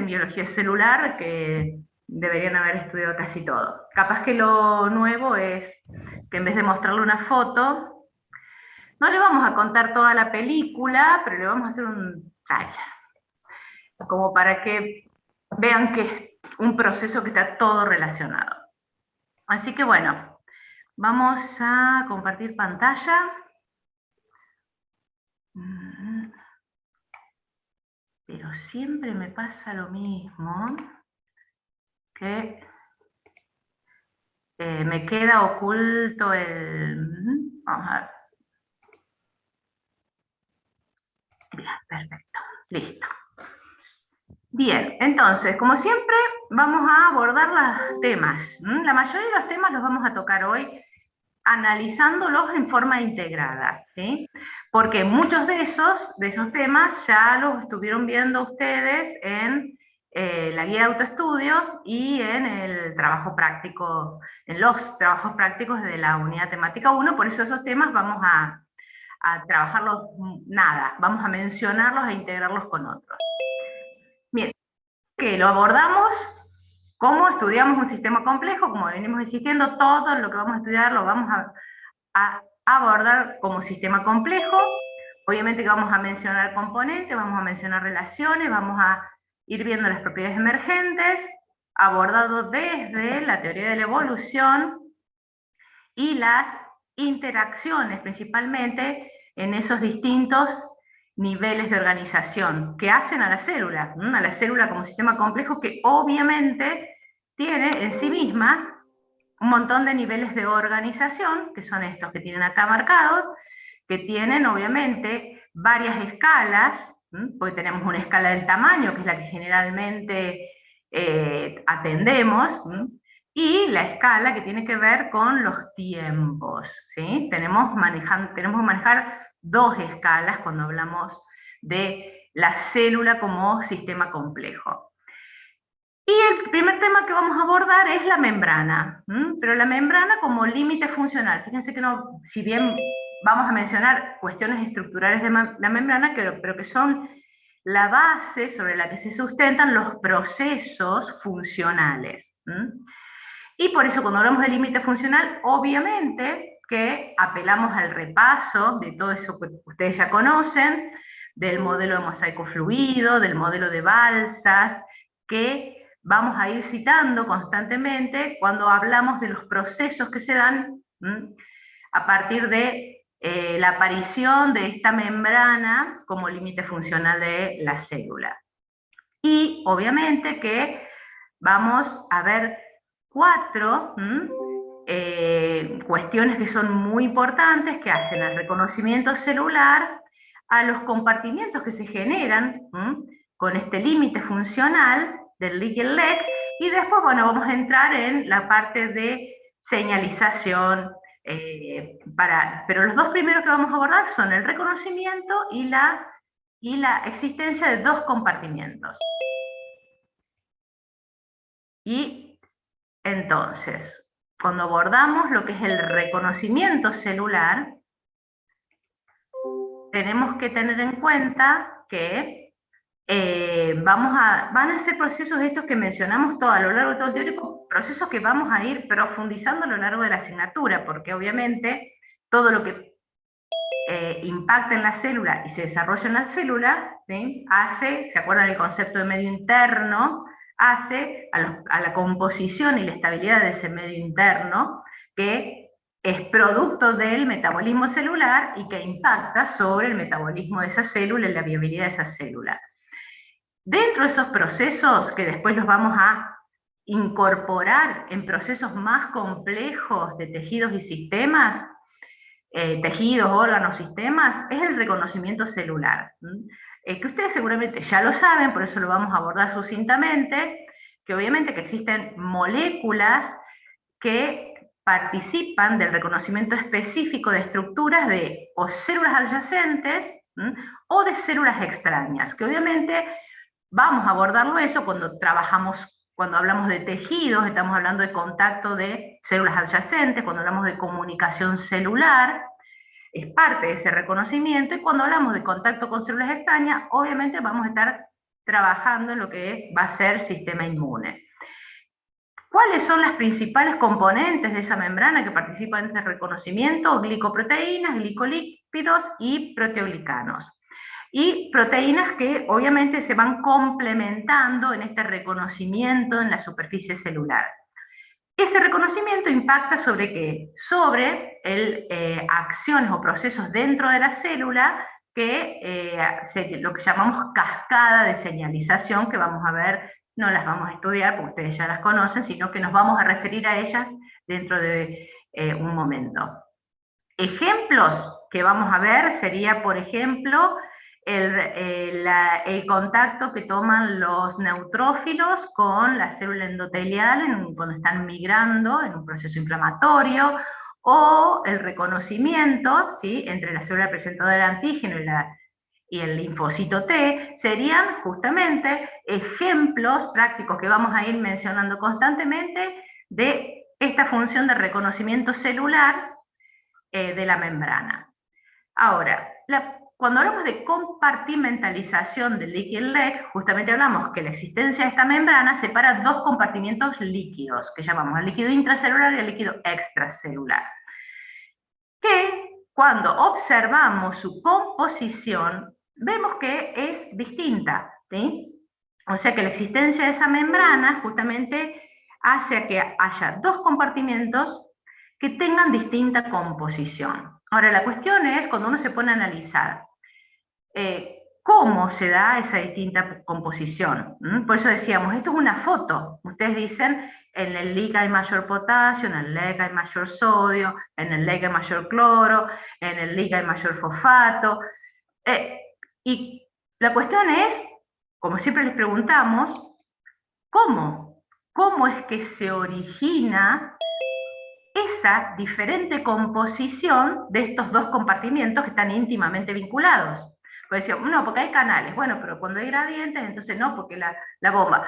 en biología celular que deberían haber estudiado casi todo. Capaz que lo nuevo es que en vez de mostrarle una foto, no le vamos a contar toda la película, pero le vamos a hacer un trailer, como para que vean que es un proceso que está todo relacionado. Así que bueno, vamos a compartir pantalla. Pero siempre me pasa lo mismo, que me queda oculto el... Vamos a ver. Bien, perfecto, listo. Bien, entonces, como siempre, vamos a abordar los temas. La mayoría de los temas los vamos a tocar hoy analizándolos en forma integrada, ¿sí? Porque muchos de esos temas ya los estuvieron viendo ustedes en la guía de autoestudio y en el trabajo práctico, en los trabajos prácticos de la unidad temática 1, por eso esos temas vamos a trabajarlos nada, vamos a mencionarlos e integrarlos con otros. Bien, que lo abordamos, cómo estudiamos un sistema complejo, como venimos insistiendo, todo lo que vamos a estudiar lo vamos a abordar como sistema complejo. Obviamente que vamos a mencionar componentes, vamos a mencionar relaciones, vamos a ir viendo las propiedades emergentes, abordado desde la teoría de la evolución y las interacciones principalmente en esos distintos niveles de organización que hacen a la célula como sistema complejo que obviamente tiene en sí misma un montón de niveles de organización, que son estos que tienen acá marcados, que tienen obviamente varias escalas, porque tenemos una escala del tamaño, que es la que generalmente atendemos, y la escala que tiene que ver con los tiempos, ¿sí? Tenemos que manejar dos escalas cuando hablamos de la célula como sistema complejo. Y el primer tema que vamos a abordar es la membrana, pero la membrana como límite funcional. Fíjense que no, si bien vamos a mencionar cuestiones estructurales de la membrana, pero que son la base sobre la que se sustentan los procesos funcionales. Y por eso cuando hablamos de límite funcional, obviamente que apelamos al repaso de todo eso que ustedes ya conocen, del modelo de mosaico fluido, del modelo de balsas, que vamos a ir citando constantemente cuando hablamos de los procesos que se dan a partir de la aparición de esta membrana como límite funcional de la célula. Y obviamente que vamos a ver cuatro cuestiones que son muy importantes que hacen al reconocimiento celular, a los compartimientos que se generan con este límite funcional del leaky leg, y después, bueno, vamos a entrar en la parte de señalización, pero los dos primeros que vamos a abordar son el reconocimiento y la existencia de dos compartimientos. Y entonces, cuando abordamos lo que es el reconocimiento celular, tenemos que tener en cuenta que van a ser procesos estos que mencionamos a lo largo de todo el teórico, procesos que vamos a ir profundizando a lo largo de la asignatura, porque obviamente todo lo que impacta en la célula y se desarrolla en la célula, ¿sí? ¿Se acuerdan del concepto de medio interno? Hace a la composición y la estabilidad de ese medio interno, que es producto del metabolismo celular y que impacta sobre el metabolismo de esa célula y la viabilidad de esa célula. Dentro de esos procesos, que después los vamos a incorporar en procesos más complejos de tejidos y sistemas, tejidos, órganos, sistemas, es el reconocimiento celular. Que ustedes seguramente ya lo saben, por eso lo vamos a abordar sucintamente, que obviamente que existen moléculas que participan del reconocimiento específico de estructuras de o células adyacentes o de células extrañas, que obviamente vamos a abordarlo eso cuando cuando hablamos de tejidos, estamos hablando de contacto de células adyacentes, cuando hablamos de comunicación celular, es parte de ese reconocimiento, y cuando hablamos de contacto con células extrañas, obviamente vamos a estar trabajando en lo que va a ser sistema inmune. ¿Cuáles son las principales componentes de esa membrana que participan en este reconocimiento? Glicoproteínas, glicolípidos y proteoglicanos. Y proteínas que obviamente se van complementando en este reconocimiento en la superficie celular. Ese reconocimiento impacta sobre ¿qué? Sobre acciones o procesos dentro de la célula que lo que llamamos cascada de señalización, que vamos a ver, no las vamos a estudiar porque ustedes ya las conocen, sino que nos vamos a referir a ellas dentro de un momento. Ejemplos que vamos a ver sería, por ejemplo, el contacto que toman los neutrófilos con la célula endotelial cuando están migrando en un proceso inflamatorio, o el reconocimiento, ¿sí?, entre la célula presentadora del antígeno y el linfocito T, serían justamente ejemplos prácticos que vamos a ir mencionando constantemente de esta función de reconocimiento celular de la membrana. Ahora, cuando hablamos de compartimentalización del leaky leg, justamente hablamos que la existencia de esta membrana separa dos compartimientos líquidos, que llamamos el líquido intracelular y el líquido extracelular, que cuando observamos su composición, vemos que es distinta, ¿sí? O sea que la existencia de esa membrana justamente hace que haya dos compartimentos que tengan distinta composición. Ahora, la cuestión es, cuando uno se pone a analizar cómo se da esa distinta composición. Por eso decíamos, esto es una foto. Ustedes dicen, en el LIC hay mayor potasio, en el LEC hay mayor sodio, en el LEC hay mayor cloro, en el LIC hay mayor fosfato. Y la cuestión es, como siempre les preguntamos, ¿cómo? ¿Cómo es que se origina esa diferente composición de estos dos compartimientos que están íntimamente vinculados? Pues decíamos, no, porque hay canales. Bueno, pero cuando hay gradientes, entonces no, porque la bomba.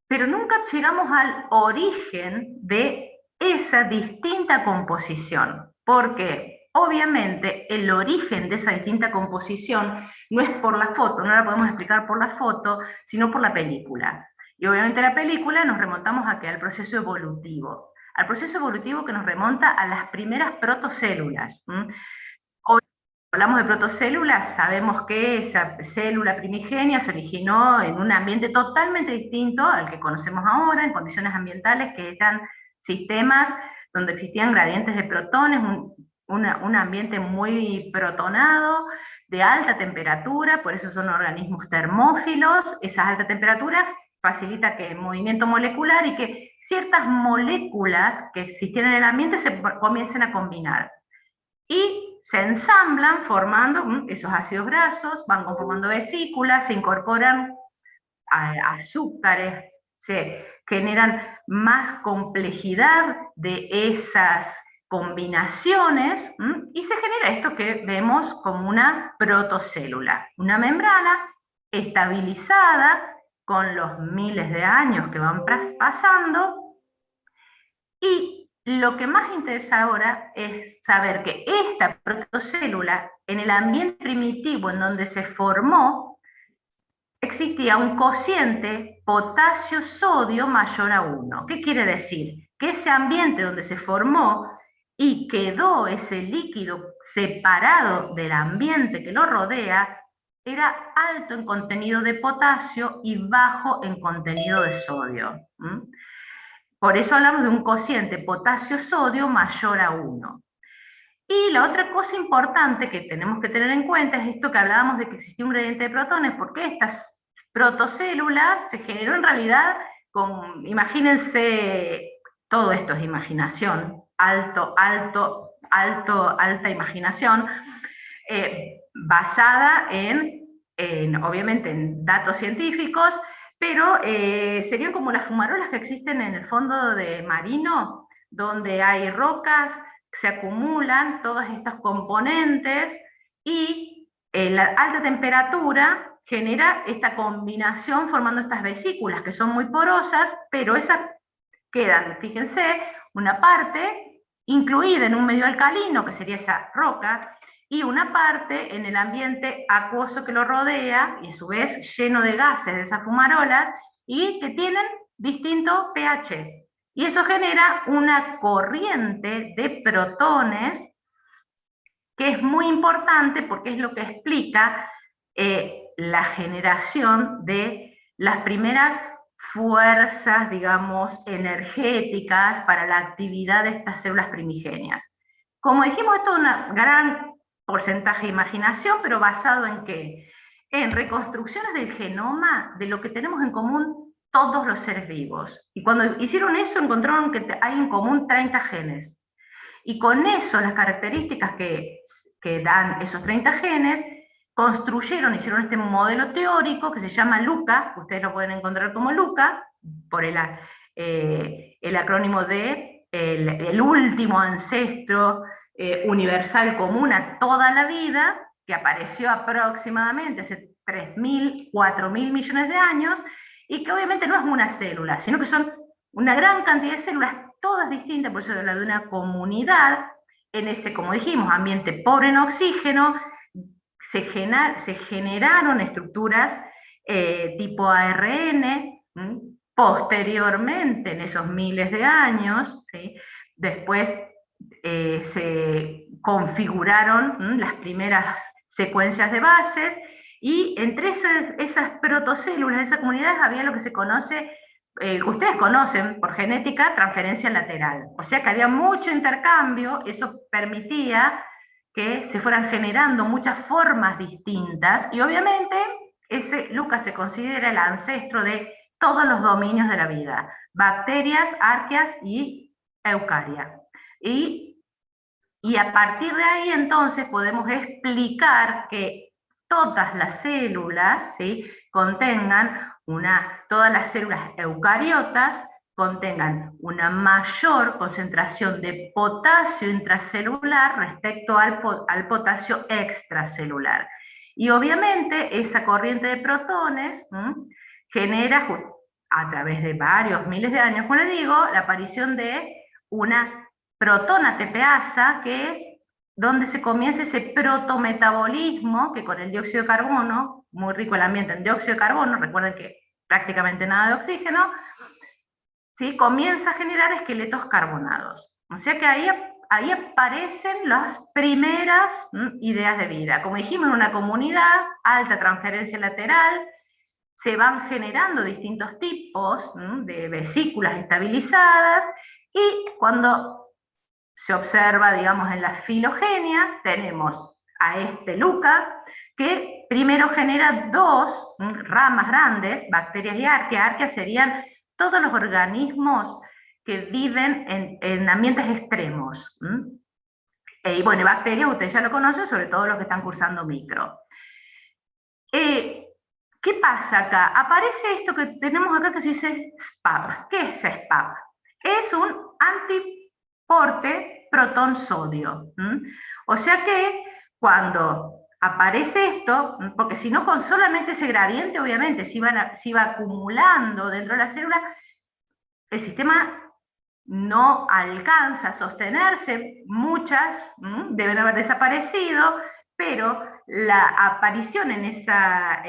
Pero nunca llegamos al origen de esa distinta composición, porque obviamente el origen de esa distinta composición no es por la foto, no la podemos explicar por la foto, sino por la película. Y obviamente la película nos remontamos a ¿qué? Al proceso evolutivo. Al proceso evolutivo que nos remonta a las primeras protocélulas. Hoy hablamos de protocélulas, sabemos que esa célula primigenia se originó en un ambiente totalmente distinto al que conocemos ahora, en condiciones ambientales que eran sistemas donde existían gradientes de protones, un ambiente muy protonado, de alta temperatura, por eso son organismos termófilos. Esa alta temperatura facilita que el movimiento molecular y que ciertas moléculas que existían en el ambiente se comiencen a combinar. Y se ensamblan formando esos ácidos grasos, van conformando vesículas, se incorporan azúcares, se generan más complejidad de esas combinaciones y se genera esto que vemos como una protocélula, una membrana estabilizada con los miles de años que van pasando. Y lo que más interesa ahora es saber que esta protocélula, en el ambiente primitivo en donde se formó, existía un cociente potasio-sodio mayor a 1. ¿Qué quiere decir? Que ese ambiente donde se formó y quedó ese líquido separado del ambiente que lo rodea, era alto en contenido de potasio y bajo en contenido de sodio. Por eso hablamos de un cociente potasio-sodio mayor a 1. Y la otra cosa importante que tenemos que tener en cuenta es esto que hablábamos de que existía un gradiente de protones, porque estas protocélulas se generó en realidad con, imagínense, todo esto es imaginación, alta imaginación, basada obviamente en datos científicos, pero serían como las fumarolas que existen en el fondo de marino, donde hay rocas, se acumulan todos estos componentes y la alta temperatura genera esta combinación formando estas vesículas que son muy porosas, pero esas quedan, fíjense, una parte incluida en un medio alcalino, que sería esa roca, y una parte en el ambiente acuoso que lo rodea, y a su vez lleno de gases de esas fumarolas, y que tienen distinto pH. Y eso genera una corriente de protones que es muy importante porque es lo que explica la generación de las primeras fuerzas, digamos, energéticas para la actividad de estas células primigenias. Como dijimos, esto es un gran porcentaje de imaginación, pero basado en ¿qué? En reconstrucciones del genoma de lo que tenemos en común todos los seres vivos. Y cuando hicieron eso, encontraron que hay en común 30 genes. Y con eso, las características que dan esos 30 genes, construyeron, hicieron este modelo teórico que se llama LUCA, ustedes lo pueden encontrar como LUCA, por el acrónimo de el último ancestro universal común a toda la vida, que apareció aproximadamente hace 3.000, 4.000 millones de años, y que obviamente no es una célula, sino que son una gran cantidad de células, todas distintas, por eso habla de una comunidad, en ese, como dijimos, ambiente pobre en oxígeno, se generaron estructuras tipo ARN, posteriormente, en esos miles de años, ¿sí? Después se configuraron las primeras secuencias de bases, y entre esas protocélulas, esas comunidades, había lo que se conoce, ustedes conocen por genética, transferencia lateral. O sea que había mucho intercambio, eso permitía que se fueran generando muchas formas distintas, y obviamente Lucas se considera el ancestro de todos los dominios de la vida: bacterias, arqueas y eucaria. Y a partir de ahí entonces podemos explicar que todas las células, ¿sí?, contengan todas las células eucariotas contengan una mayor concentración de potasio intracelular respecto al potasio extracelular. Y obviamente esa corriente de protones genera, a través de varios miles de años, como les digo, la aparición de una protona tepeasa, que es donde se comienza ese protometabolismo, que con el dióxido de carbono, muy rico el ambiente en dióxido de carbono, recuerden que prácticamente nada de oxígeno, ¿sí?, comienza a generar esqueletos carbonados. O sea que ahí aparecen las primeras ideas de vida. Como dijimos, en una comunidad, alta transferencia lateral, se van generando distintos tipos de vesículas estabilizadas, y cuando se observa, digamos, en la filogenia, tenemos a este LUCA, que primero genera dos ramas grandes, bacterias y arqueas. Arqueas serían todos los organismos que viven en ambientes extremos. Y bueno, bacterias, ustedes ya lo conocen, sobre todo los que están cursando micro. ¿Qué pasa acá? Aparece esto que tenemos acá que se dice SPAP. ¿Qué es SPAP? Es un antiporte protón-sodio. O sea que cuando aparece esto, porque si no, con solamente ese gradiente, obviamente, se iba acumulando dentro de la célula, el sistema no alcanza a sostenerse, muchas deben haber desaparecido, pero la aparición en esa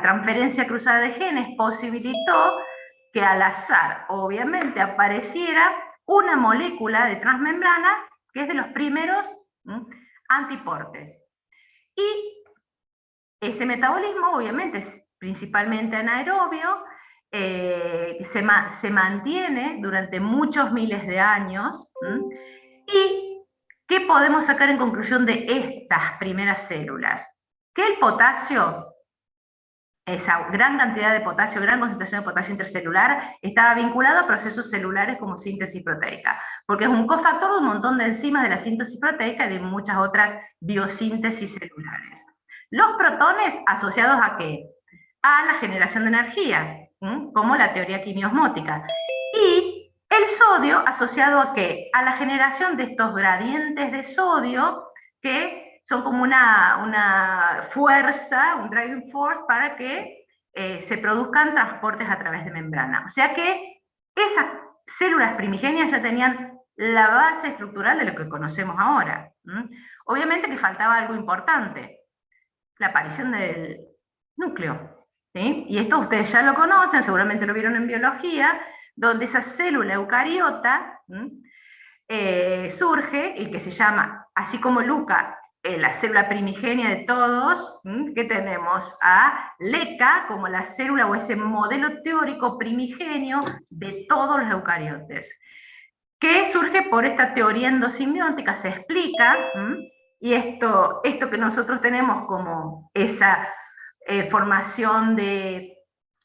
transferencia cruzada de genes posibilitó que al azar, obviamente, apareciera una molécula de transmembrana que es de los primeros antiportes. Y ese metabolismo, obviamente, es principalmente anaerobio, se mantiene durante muchos miles de años. ¿Y qué podemos sacar en conclusión de estas primeras células? Que el potasio, esa gran cantidad de potasio, gran concentración de potasio intercelular, estaba vinculado a procesos celulares como síntesis proteica, porque es un cofactor de un montón de enzimas de la síntesis proteica y de muchas otras biosíntesis celulares. Los protones asociados ¿a qué? A la generación de energía, como la teoría quimiosmótica. Y el sodio asociado ¿a qué? A la generación de estos gradientes de sodio que son como una fuerza, un driving force para que se produzcan transportes a través de membrana. O sea que esas células primigenias ya tenían la base estructural de lo que conocemos ahora. Obviamente que faltaba algo importante, la aparición del núcleo. ¿Sí? Y esto ustedes ya lo conocen, seguramente lo vieron en biología, donde esa célula eucariota surge, y que se llama, así como Luca, la célula primigenia de todos, que tenemos a LECA como la célula o ese modelo teórico primigenio de todos los eucariotes, que surge por esta teoría endosimbiótica, se explica, y esto que nosotros tenemos como esa formación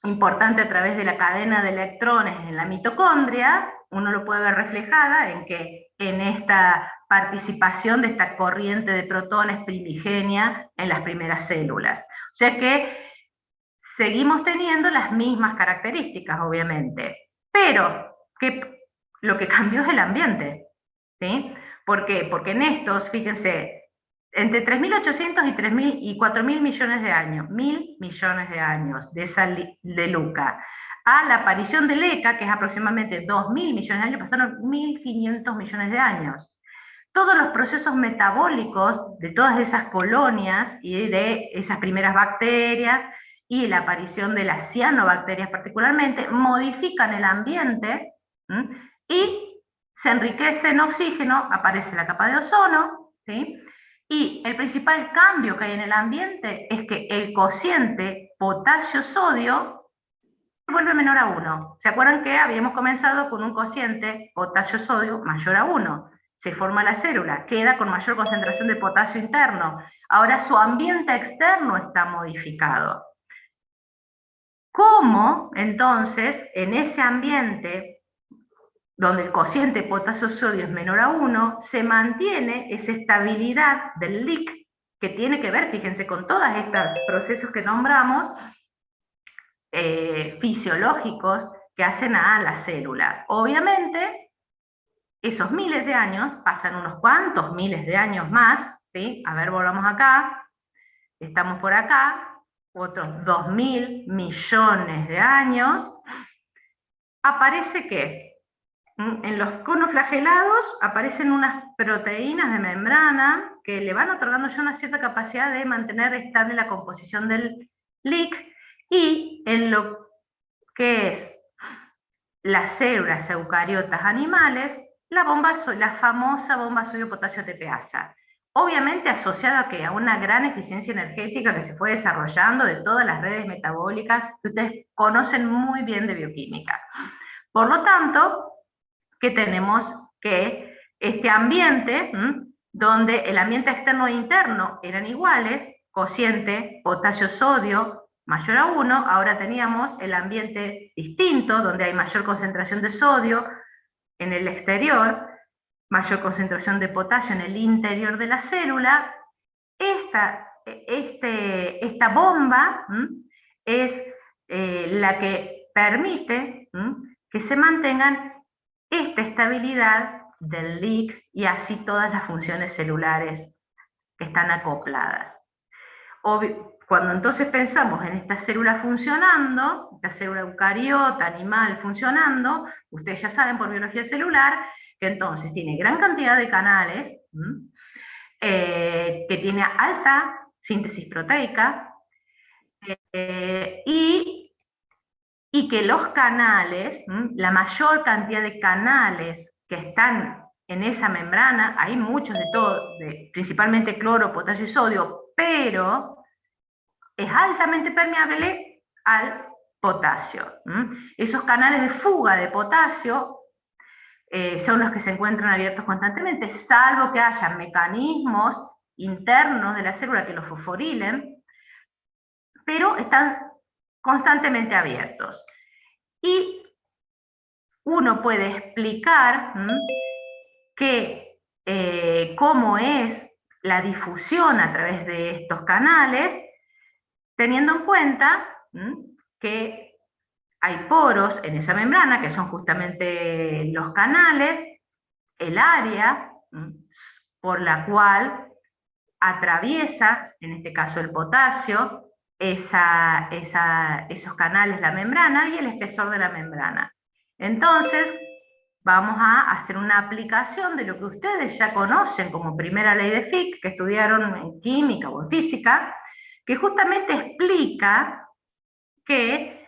importante a través de la cadena de electrones en la mitocondria, uno lo puede ver reflejada en que en esta participación de esta corriente de protones primigenia en las primeras células. O sea que seguimos teniendo las mismas características, obviamente, pero lo que cambió es el ambiente. ¿Sí? ¿Por qué? Porque en estos, fíjense, entre 3.800 y 4.000 millones de años, 1.000 millones de años de Luca, a la aparición de LECA, que es aproximadamente 2.000 millones de años, pasaron 1.500 millones de años. Todos los procesos metabólicos de todas esas colonias y de esas primeras bacterias y la aparición de las cianobacterias particularmente, modifican el ambiente y se enriquece en oxígeno, aparece la capa de ozono, ¿sí? Y el principal cambio que hay en el ambiente es que el cociente potasio-sodio se vuelve menor a 1. ¿Se acuerdan que habíamos comenzado con un cociente potasio-sodio mayor a 1? Se forma la célula, queda con mayor concentración de potasio interno. Ahora su ambiente externo está modificado. ¿Cómo, entonces, en ese ambiente donde el cociente potasio-sodio es menor a 1, se mantiene esa estabilidad del LIC, que tiene que ver, fíjense, con todos estos procesos que nombramos, fisiológicos, que hacen a la célula? Obviamente, esos miles de años, pasan unos cuantos miles de años más, ¿sí? A ver, volvamos acá, estamos por acá, otros 2.000 millones de años, aparece que en los conos flagelados aparecen unas proteínas de membrana que le van otorgando ya una cierta capacidad de mantener estable la composición del LIC, y en lo que es las células eucariotas animales, la famosa bomba sodio-potasio ATPasa. Obviamente asociado a que a una gran eficiencia energética que se fue desarrollando de todas las redes metabólicas que ustedes conocen muy bien de bioquímica. Por lo tanto, que tenemos que este ambiente, donde el ambiente externo e interno eran iguales, cociente potasio-sodio mayor a 1, ahora teníamos el ambiente distinto, donde hay mayor concentración de sodio en el exterior, mayor concentración de potasio en el interior de la célula. Esta bomba es la que permite que se mantengan esta estabilidad del LIC y así todas las funciones celulares que están acopladas. Cuando entonces pensamos en esta célula funcionando, esta célula eucariota, animal funcionando, ustedes ya saben por biología celular que entonces tiene gran cantidad de canales, que tiene alta síntesis proteica, y que los canales, la mayor cantidad de canales que están en esa membrana, hay muchos de todo, principalmente cloro, potasio y sodio, pero es altamente permeable al potasio. Esos canales de fuga de potasio son los que se encuentran abiertos constantemente, salvo que haya mecanismos internos de la célula que los fosforilen, pero están constantemente abiertos. Y uno puede explicar cómo es la difusión a través de estos canales, teniendo en cuenta que hay poros en esa membrana, que son justamente los canales, el área por la cual atraviesa, en este caso el potasio, esos canales, la membrana, y el espesor de la membrana. Entonces, vamos a hacer una aplicación de lo que ustedes ya conocen como primera ley de Fick, que estudiaron en química o en física, que justamente explica que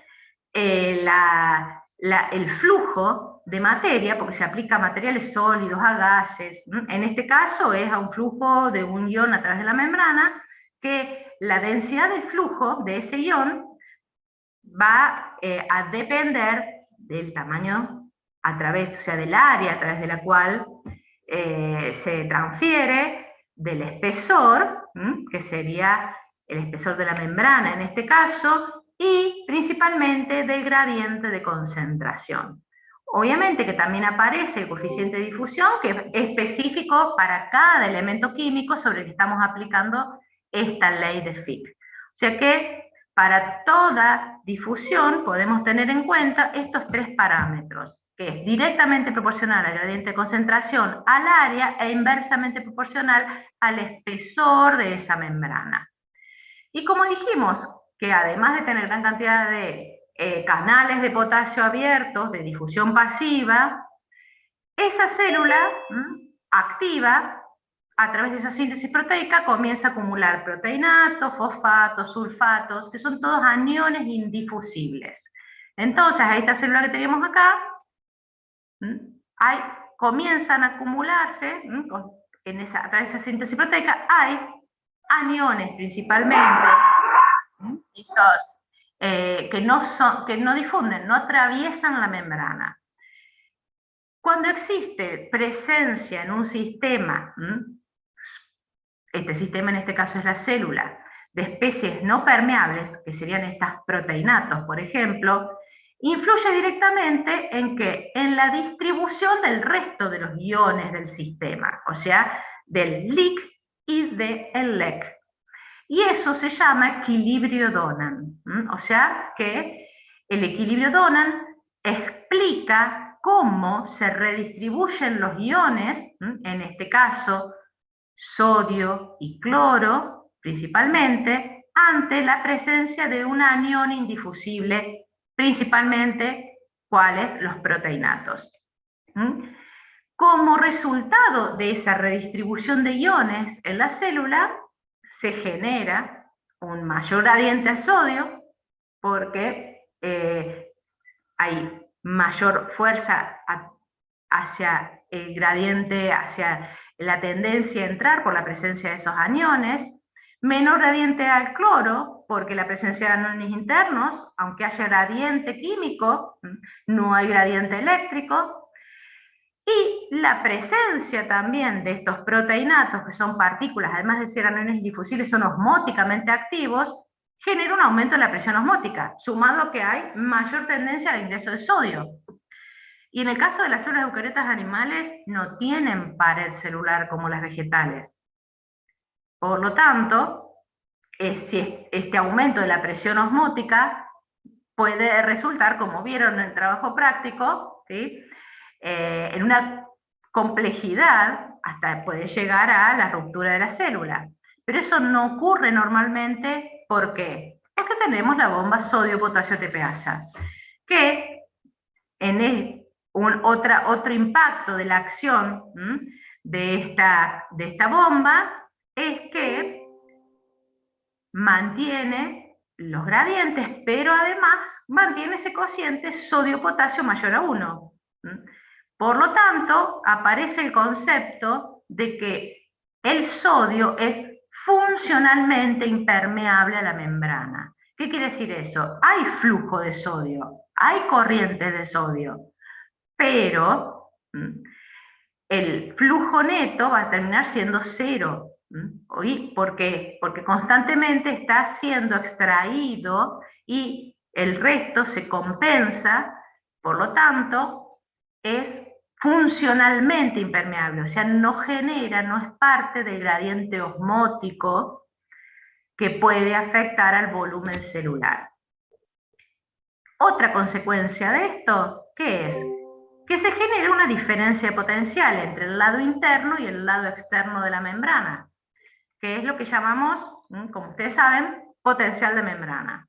el flujo de materia, porque se aplica a materiales sólidos, a gases, en este caso es a un flujo de un ion a través de la membrana, que la densidad del flujo de ese ion va a depender del tamaño a través, o sea, del área a través de la cual se transfiere, del espesor, que sería el espesor de la membrana en este caso, y principalmente del gradiente de concentración. Obviamente que también aparece el coeficiente de difusión, que es específico para cada elemento químico sobre el que estamos aplicando esta ley de Fick. O sea que para toda difusión podemos tener en cuenta estos tres parámetros, que es directamente proporcional al gradiente de concentración al área e inversamente proporcional al espesor de esa membrana. Y como dijimos, que además de tener gran cantidad de canales de potasio abiertos de difusión pasiva, esa célula activa, a través de esa síntesis proteica, comienza a acumular proteinatos, fosfatos, sulfatos, que son todos aniones indifusibles. Entonces, a esta célula que tenemos acá, comienzan a acumularse, a través de esa síntesis proteica, hay aniones principalmente, esos que no difunden, no atraviesan la membrana. Cuando existe presencia en un sistema, este sistema en este caso es la célula, de especies no permeables, que serían estas proteinatos, por ejemplo, influye directamente en ¿qué? En la distribución del resto de los iones del sistema, o sea, del LIC y del LEC. Y eso se llama equilibrio Donan. O sea que el equilibrio Donan explica cómo se redistribuyen los iones, en este caso sodio y cloro principalmente, ante la presencia de un anión indifusible, principalmente, ¿cuáles? Los proteinatos. Como resultado de esa redistribución de iones en la célula, se genera un mayor gradiente al sodio, porque hay mayor fuerza hacia el gradiente, hacia la tendencia a entrar por la presencia de esos aniones, menor gradiente al cloro, porque la presencia de aniones internos, aunque haya gradiente químico, no hay gradiente eléctrico, y la presencia también de estos proteinatos, que son partículas, además de ser aniones indifusibles, son osmóticamente activos, genera un aumento en la presión osmótica, sumado a que hay mayor tendencia al ingreso de sodio. Y en el caso de las células eucariotas animales, no tienen pared celular como las vegetales. Por lo tanto, si este aumento de la presión osmótica puede resultar, como vieron en el trabajo práctico, ¿sí? En una complejidad, hasta puede llegar a la ruptura de la célula. Pero eso no ocurre normalmente, ¿por qué? Porque tenemos la bomba sodio-potasio-tepeasa, que en otro impacto de la acción de esta bomba es que mantiene los gradientes, pero además mantiene ese cociente sodio-potasio mayor a 1. Por lo tanto, aparece el concepto de que el sodio es funcionalmente impermeable a la membrana. ¿Qué quiere decir eso? Hay flujo de sodio, hay corrientes de sodio, pero el flujo neto va a terminar siendo cero. ¿Por qué? Porque constantemente está siendo extraído y el resto se compensa, por lo tanto, es funcionalmente impermeable, o sea, no genera, no es parte del gradiente osmótico que puede afectar al volumen celular. Otra consecuencia de esto, ¿qué es? Que se genera una diferencia potencial entre el lado interno y el lado externo de la membrana, que es lo que llamamos, como ustedes saben, potencial de membrana.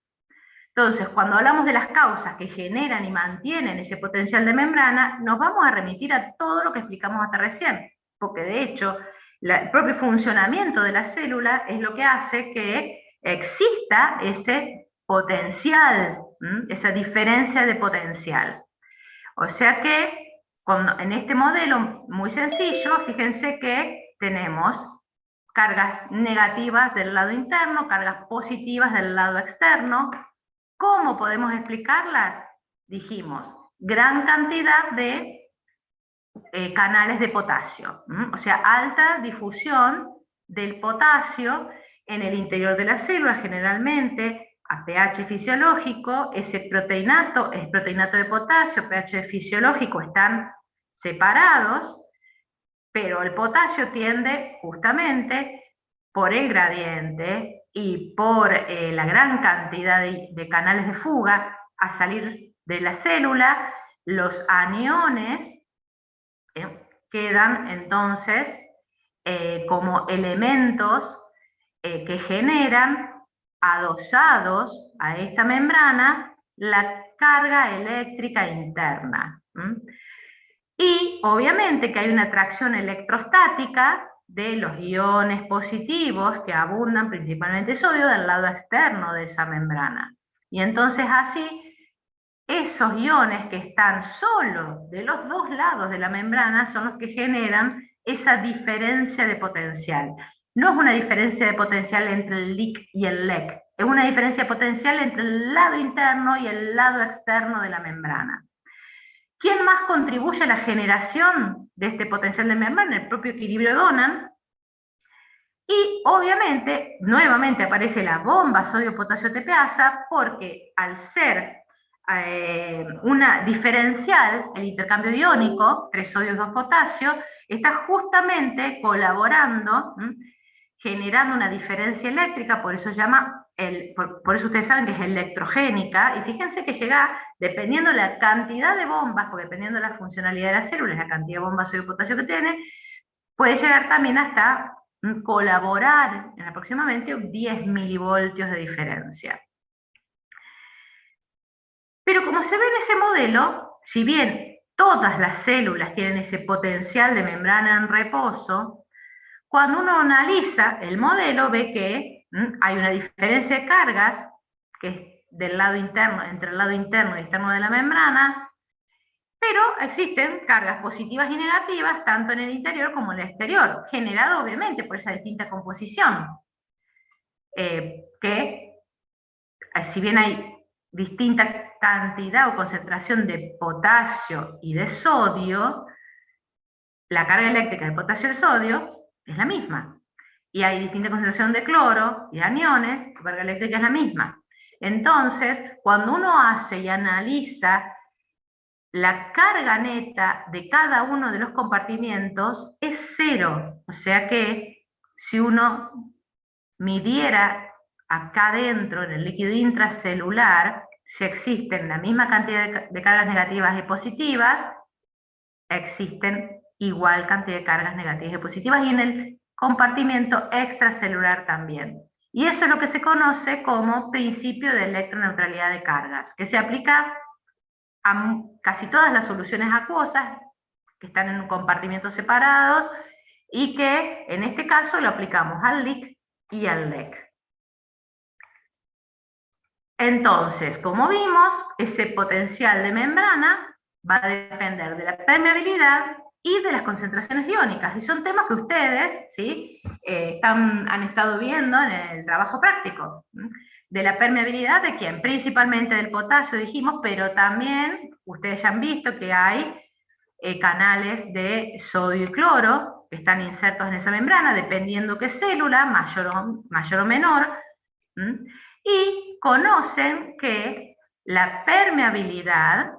Entonces, cuando hablamos de las causas que generan y mantienen ese potencial de membrana, nos vamos a remitir a todo lo que explicamos hasta recién, porque de hecho, el propio funcionamiento de la célula es lo que hace que exista ese potencial, esa diferencia de potencial. O sea que en este modelo muy sencillo, fíjense que tenemos cargas negativas del lado interno, cargas positivas del lado externo. ¿Cómo podemos explicarlas? Dijimos, gran cantidad de canales de potasio, o sea, alta difusión del potasio en el interior de la célula, generalmente a pH fisiológico. Ese proteinato es proteinato de potasio, pH fisiológico están separados, pero el potasio tiende justamente por el gradiente y por la gran cantidad de canales de fuga a salir de la célula. Los aniones quedan entonces como elementos que generan, adosados a esta membrana, la carga eléctrica interna. Y obviamente que hay una atracción electrostática de los iones positivos que abundan principalmente sodio del lado externo de esa membrana. Y entonces así, esos iones que están solo de los dos lados de la membrana son los que generan esa diferencia de potencial. No es una diferencia de potencial entre el LIC y el LEC, es una diferencia de potencial entre el lado interno y el lado externo de la membrana. ¿Quién más contribuye a la generación de este potencial de membrana? El propio equilibrio Donan. Y obviamente, nuevamente aparece la bomba sodio-potasio tepeasa, porque al ser una diferencial, el intercambio iónico, 3 sodios, 2 potasio, está justamente colaborando, generando una diferencia eléctrica, por eso llama, por eso ustedes saben que es electrogénica, y fíjense que llega, dependiendo de la cantidad de bombas, porque dependiendo de la funcionalidad de las células, la cantidad de bombas sodio-potasio que tiene, puede llegar también hasta colaborar en aproximadamente 10 milivoltios de diferencia. Pero como se ve en ese modelo, si bien todas las células tienen ese potencial de membrana en reposo, cuando uno analiza el modelo ve que hay una diferencia de cargas que es del lado interno, entre el lado interno y externo de la membrana, pero existen cargas positivas y negativas tanto en el interior como en el exterior, generado obviamente por esa distinta composición, que si bien hay distinta cantidad o concentración de potasio y de sodio, la carga eléctrica del potasio y el sodio es la misma. Y hay distinta concentración de cloro y aniones, la carga eléctrica es la misma. Entonces, cuando uno hace y analiza la carga neta de cada uno de los compartimientos, es cero. O sea que si uno midiera acá dentro, en el líquido intracelular, si existen la misma cantidad de cargas negativas y positivas, existen igual cantidad de cargas negativas y positivas, y en el compartimento extracelular también. Y eso es lo que se conoce como principio de electroneutralidad de cargas, que se aplica a casi todas las soluciones acuosas que están en compartimentos separados, y que en este caso lo aplicamos al LIC y al LEC. Entonces, como vimos, ese potencial de membrana va a depender de la permeabilidad y de las concentraciones iónicas, y son temas que ustedes ¿sí? Han estado viendo en el trabajo práctico. De la permeabilidad de quién, principalmente del potasio dijimos, pero también ustedes ya han visto que hay canales de sodio y cloro que están insertos en esa membrana, dependiendo qué célula, mayor o menor, y conocen que la permeabilidad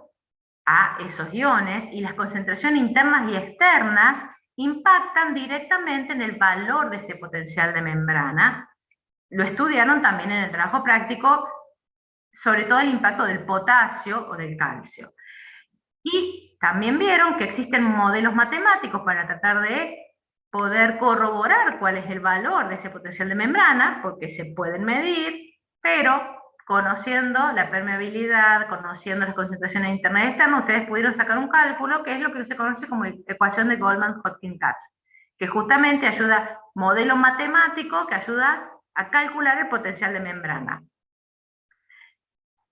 a esos iones y las concentraciones internas y externas impactan directamente en el valor de ese potencial de membrana. Lo estudiaron también en el trabajo práctico, sobre todo el impacto del potasio o del calcio. Y también vieron que existen modelos matemáticos para tratar de poder corroborar cuál es el valor de ese potencial de membrana, porque se pueden medir, pero conociendo la permeabilidad, conociendo las concentraciones internas y externas, ustedes pudieron sacar un cálculo que es lo que se conoce como ecuación de Goldman-Hodgkin-Katz, que justamente ayuda, modelo matemático que ayuda a calcular el potencial de membrana.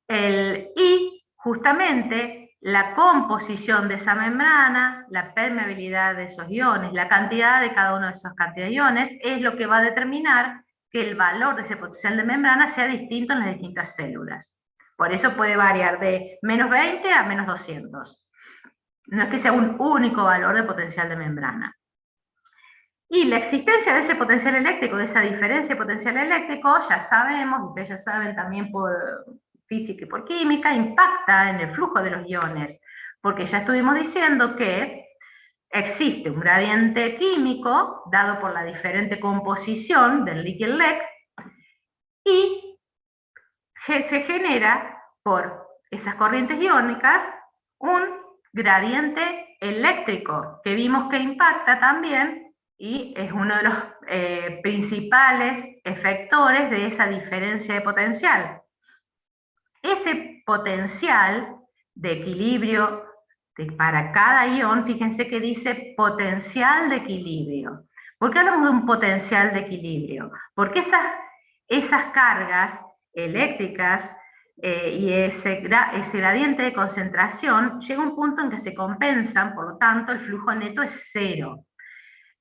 Y justamente la composición de esa membrana, la permeabilidad de esos iones, la cantidad de cada uno de esos cantidades de iones, es lo que va a determinar que el valor de ese potencial de membrana sea distinto en las distintas células. Por eso puede variar de menos 20 a menos 200. No es que sea un único valor de potencial de membrana. Y la existencia de ese potencial eléctrico, de esa diferencia de potencial eléctrico, ya sabemos, ustedes ya saben también por física y por química, impacta en el flujo de los iones, porque ya estuvimos diciendo que existe un gradiente químico dado por la diferente composición del líquido LEC y se genera por esas corrientes iónicas un gradiente eléctrico que vimos que impacta también y es uno de los principales efectores de esa diferencia de potencial. Ese potencial de equilibrio para cada ion, fíjense que dice potencial de equilibrio. ¿Por qué hablamos de un potencial de equilibrio? Porque esas cargas eléctricas y ese gradiente de concentración llega a un punto en que se compensan, por lo tanto el flujo neto es cero.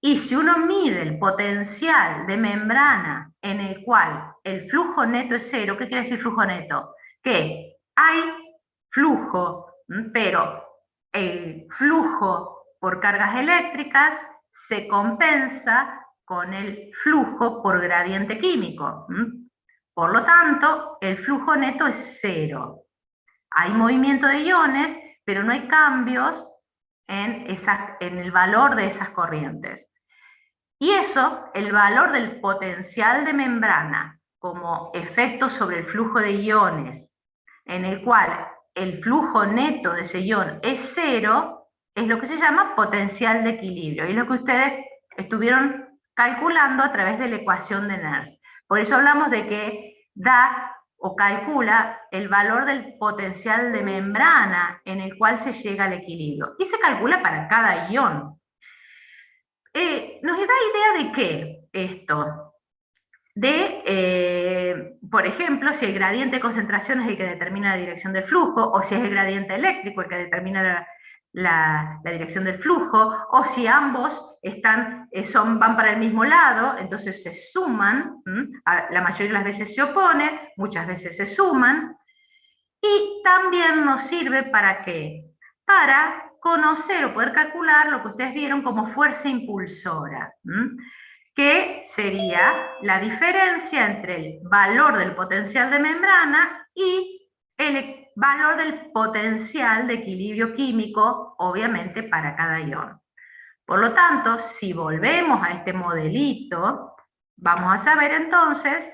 Y si uno mide el potencial de membrana en el cual el flujo neto es cero, ¿qué quiere decir flujo neto? Que hay flujo, pero el flujo por cargas eléctricas se compensa con el flujo por gradiente químico. Por lo tanto, el flujo neto es cero. Hay movimiento de iones, pero no hay cambios en el valor de esas corrientes. Y eso, el valor del potencial de membrana como efecto sobre el flujo de iones, en el cual el flujo neto de ese ion es cero, es lo que se llama potencial de equilibrio. Y es lo que ustedes estuvieron calculando a través de la ecuación de Nernst. Por eso hablamos de que da o calcula el valor del potencial de membrana en el cual se llega al equilibrio. Y se calcula para cada ion. ¿Nos da idea de qué esto? Por ejemplo, si el gradiente de concentración es el que determina la dirección del flujo, o si es el gradiente eléctrico el que determina la dirección del flujo, o si ambos van para el mismo lado, entonces se suman, la mayoría de las veces se oponen, muchas veces se suman, y también nos sirve ¿para qué? Para conocer o poder calcular lo que ustedes vieron como fuerza impulsora, que sería la diferencia entre el valor del potencial de membrana y el valor del potencial de equilibrio químico, obviamente para cada ion. Por lo tanto, si volvemos a este modelito, vamos a saber entonces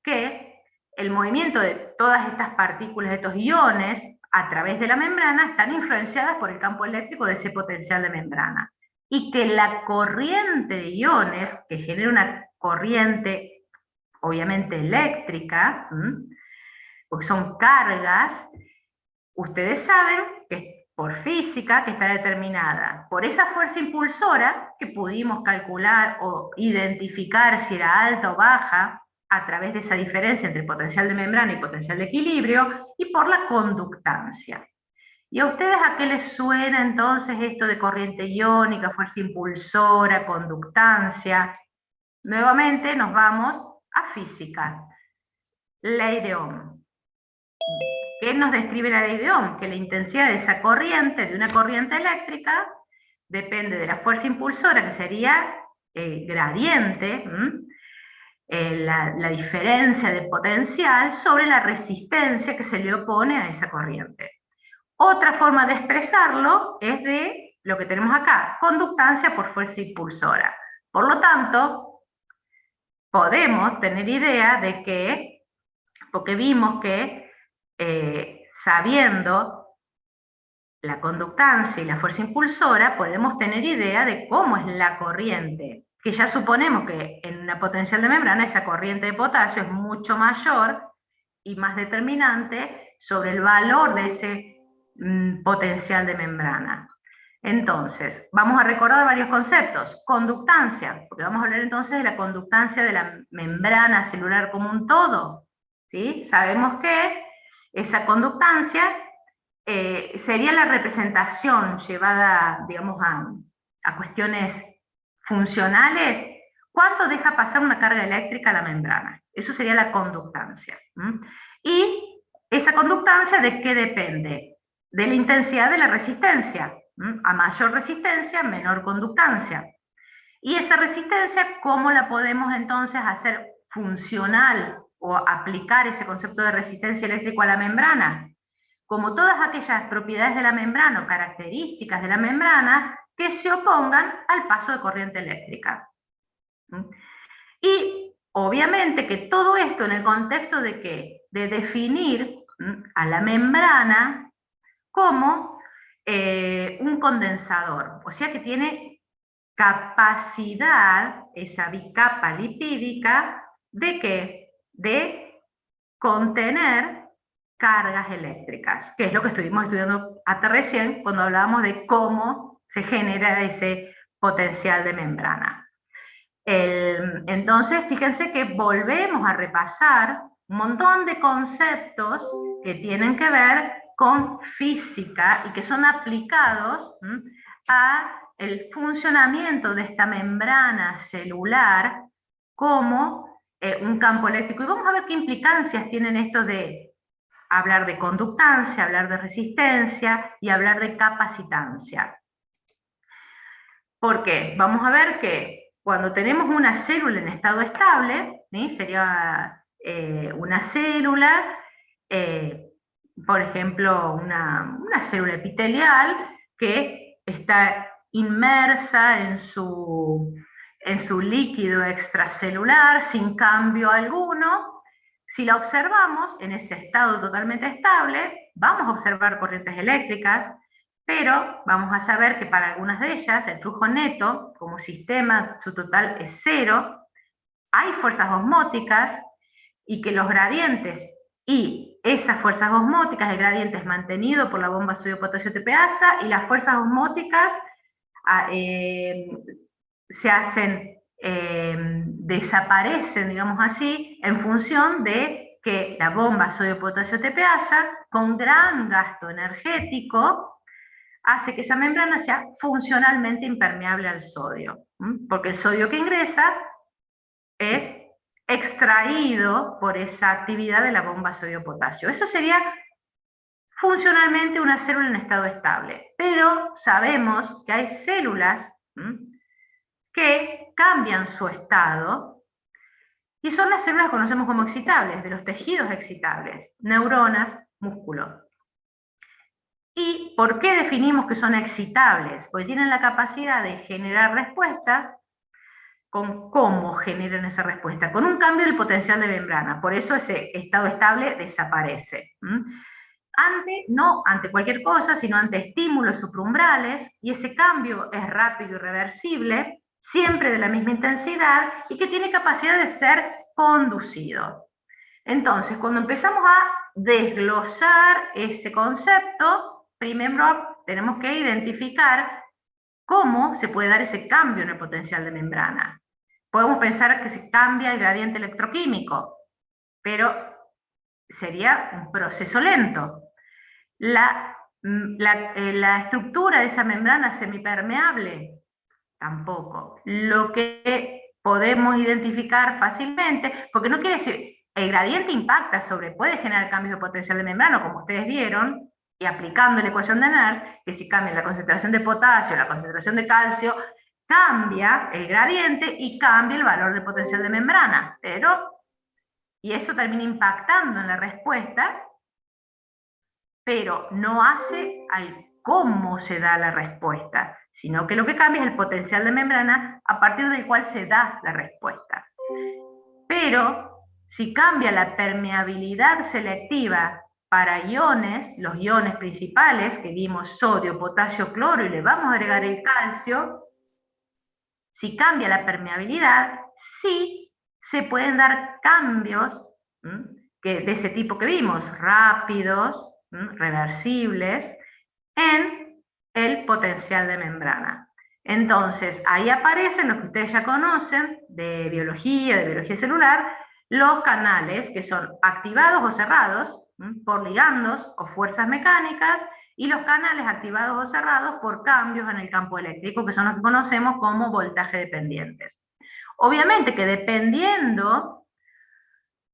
que el movimiento de todas estas partículas, de estos iones, a través de la membrana, están influenciadas por el campo eléctrico de ese potencial de membrana. Y que la corriente de iones, que genera una corriente, obviamente eléctrica, porque son cargas, ustedes saben que por física que está determinada por esa fuerza impulsora que pudimos calcular o identificar si era alta o baja, a través de esa diferencia entre potencial de membrana y potencial de equilibrio, y por la conductancia. ¿Y a ustedes a qué les suena entonces esto de corriente iónica, fuerza impulsora, conductancia? Nuevamente nos vamos a física. Ley de Ohm. ¿Qué nos describe la ley de Ohm? Que la intensidad de esa corriente, de una corriente eléctrica, depende de la fuerza impulsora, que sería el gradiente, la diferencia de potencial sobre la resistencia que se le opone a esa corriente. Otra forma de expresarlo es de lo que tenemos acá, conductancia por fuerza impulsora. Por lo tanto, podemos tener idea de que, porque vimos que sabiendo la conductancia y la fuerza impulsora, podemos tener idea de cómo es la corriente, que ya suponemos que en una potencial de membrana esa corriente de potasio es mucho mayor y más determinante sobre el valor de ese potencial de membrana. Entonces, vamos a recordar varios conceptos. Conductancia, porque vamos a hablar entonces de la conductancia de la membrana celular como un todo. ¿Sí? Sabemos que esa conductancia sería la representación llevada, digamos, a cuestiones funcionales. ¿Cuánto deja pasar una carga eléctrica a la membrana? Eso sería la conductancia. ¿Y esa conductancia de qué depende? De la intensidad de la resistencia. A mayor resistencia, menor conductancia. Y esa resistencia, ¿cómo la podemos entonces hacer funcional o aplicar ese concepto de resistencia eléctrica a la membrana? Como todas aquellas propiedades de la membrana o características de la membrana que se opongan al paso de corriente eléctrica. Y obviamente que todo esto en el contexto de ¿qué? De definir a la membrana como un condensador, o sea que tiene capacidad, esa bicapa lipídica, ¿de qué? De contener cargas eléctricas, que es lo que estuvimos estudiando hasta recién cuando hablábamos de cómo se genera ese potencial de membrana. Entonces, fíjense que volvemos a repasar un montón de conceptos que tienen que ver con física y que son aplicados a el funcionamiento de esta membrana celular como un campo eléctrico. Y vamos a ver qué implicancias tienen esto de hablar de conductancia, hablar de resistencia y hablar de capacitancia. ¿Por qué? Vamos a ver que cuando tenemos una célula en estado estable, ¿sí? Sería una célula, por ejemplo, una célula epitelial que está inmersa en su líquido extracelular sin cambio alguno. Si la observamos en ese estado totalmente estable, vamos a observar corrientes eléctricas, pero vamos a saber que para algunas de ellas el flujo neto como sistema, su total es cero, hay fuerzas osmóticas y que los gradientes y esas fuerzas osmóticas, el gradiente es mantenido por la bomba sodio-potasio TPasa y las fuerzas osmóticas se hacen, desaparecen, digamos así, en función de que la bomba sodio-potasio TPasa, con gran gasto energético, hace que esa membrana sea funcionalmente impermeable al sodio, porque el sodio que ingresa es extraído por esa actividad de la bomba sodio-potasio. Eso sería funcionalmente una célula en estado estable, pero sabemos que hay células que cambian su estado y son las células que conocemos como excitables, de los tejidos excitables, neuronas, músculo. ¿Y por qué definimos que son excitables? Porque tienen la capacidad de generar respuesta. ¿Con cómo generan esa respuesta? Con un cambio del potencial de membrana. Por eso ese estado estable desaparece. No ante cualquier cosa, sino ante estímulos supraumbrales, y ese cambio es rápido y reversible, siempre de la misma intensidad, y que tiene capacidad de ser conducido. Entonces, cuando empezamos a desglosar ese concepto, primero tenemos que identificar cómo se puede dar ese cambio en el potencial de membrana. Podemos pensar que se cambia el gradiente electroquímico, pero sería un proceso lento. La estructura de esa membrana semipermeable, tampoco. Lo que podemos identificar fácilmente, porque no quiere decir, el gradiente impacta puede generar cambios de potencial de membrana, como ustedes vieron, y aplicando la ecuación de Nernst, que si cambia la concentración de potasio, la concentración de calcio, cambia el gradiente y cambia el valor de potencial de membrana, y eso termina impactando en la respuesta, pero no hace al cómo se da la respuesta, sino que lo que cambia es el potencial de membrana a partir del cual se da la respuesta. Pero si cambia la permeabilidad selectiva para iones, los iones principales que vimos sodio, potasio, cloro y le vamos a agregar el calcio, si cambia la permeabilidad, sí se pueden dar cambios de ese tipo que vimos, rápidos, reversibles, en el potencial de membrana. Entonces, ahí aparecen los que ustedes ya conocen de biología celular, los canales que son activados o cerrados por ligandos o fuerzas mecánicas, y los canales activados o cerrados por cambios en el campo eléctrico, que son los que conocemos como voltaje dependientes. Obviamente que dependiendo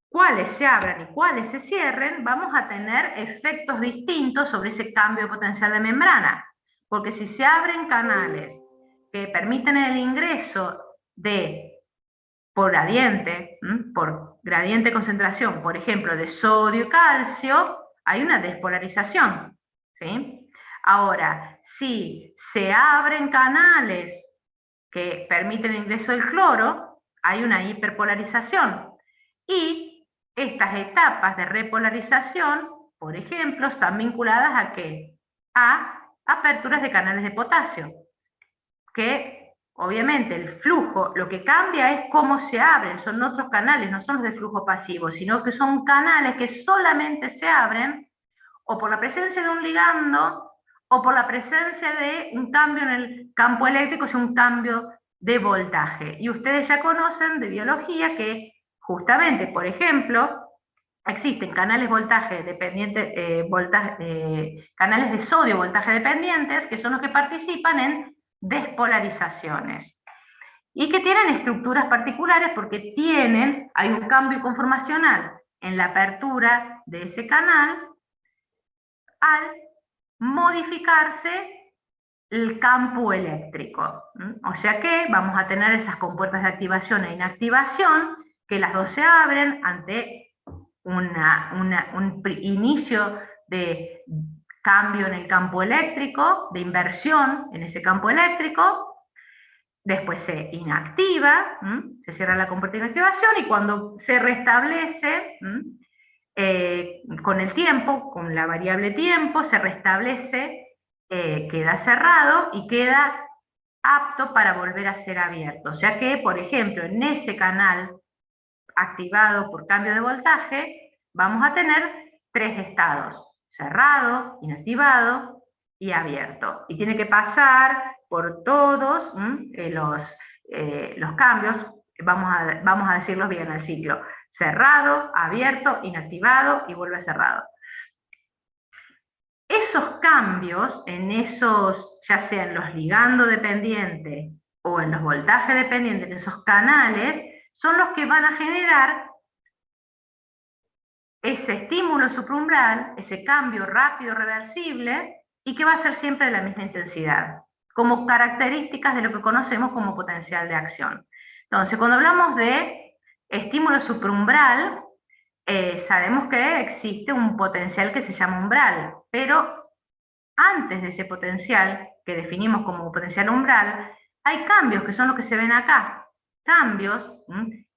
cuáles se abran y cuáles se cierren, vamos a tener efectos distintos sobre ese cambio de potencial de membrana. Porque si se abren canales que permiten el ingreso por gradiente de concentración, por ejemplo, de sodio y calcio, hay una despolarización, ¿sí? Ahora, si se abren canales que permiten el ingreso del cloro, hay una hiperpolarización. Y estas etapas de repolarización, por ejemplo, están vinculadas ¿a qué? A aperturas de canales de potasio, que obviamente el flujo, lo que cambia es cómo se abren, son otros canales, no son los de flujo pasivo, sino que son canales que solamente se abren o por la presencia de un ligando o por la presencia de un cambio en el campo eléctrico, o sea, un cambio de voltaje. Y ustedes ya conocen de biología que justamente, por ejemplo, existen canales voltaje dependientes, canales de sodio voltaje dependientes, que son los que participan en despolarizaciones y que tienen estructuras particulares porque hay un cambio conformacional en la apertura de ese canal al modificarse el campo eléctrico. O sea que vamos a tener esas compuertas de activación e inactivación, que las dos se abren ante un inicio de cambio en el campo eléctrico, de inversión en ese campo eléctrico. Después se inactiva, se cierra la compuerta de inactivación, y cuando se restablece, con el tiempo, con la variable tiempo, se restablece, queda cerrado y queda apto para volver a ser abierto. O sea que, por ejemplo, en ese canal activado por cambio de voltaje, vamos a tener 3 estados: cerrado, inactivado y abierto. Y tiene que pasar por todos los cambios, vamos a decirlos bien, el ciclo: cerrado, abierto, inactivado y vuelve cerrado. Esos cambios, ya sea en los ligandos dependientes o en los voltajes dependientes, en esos canales, son los que van a generar ese estímulo supraumbral, ese cambio rápido reversible, y que va a ser siempre de la misma intensidad, como características de lo que conocemos como potencial de acción. Entonces, cuando hablamos de estímulo supraumbral, sabemos que existe un potencial que se llama umbral, pero antes de ese potencial, que definimos como potencial umbral, hay cambios que son los que se ven acá. Cambios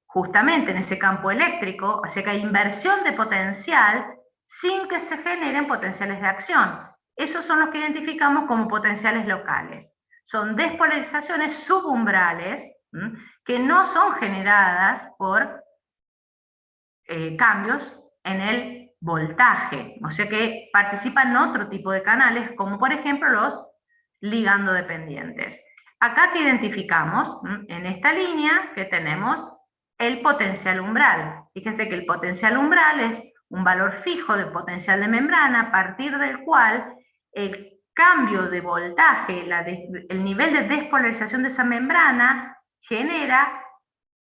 justamente en ese campo eléctrico, o sea que hay inversión de potencial sin que se generen potenciales de acción. Esos son los que identificamos como potenciales locales. Son despolarizaciones subumbrales que no son generadas por cambios en el voltaje, o sea que participan en otro tipo de canales, como por ejemplo los ligando dependientes. Acá que identificamos, en esta línea que tenemos el potencial umbral. Fíjense que el potencial umbral es un valor fijo del potencial de membrana, a partir del cual el cambio de voltaje, el nivel de despolarización de esa membrana, genera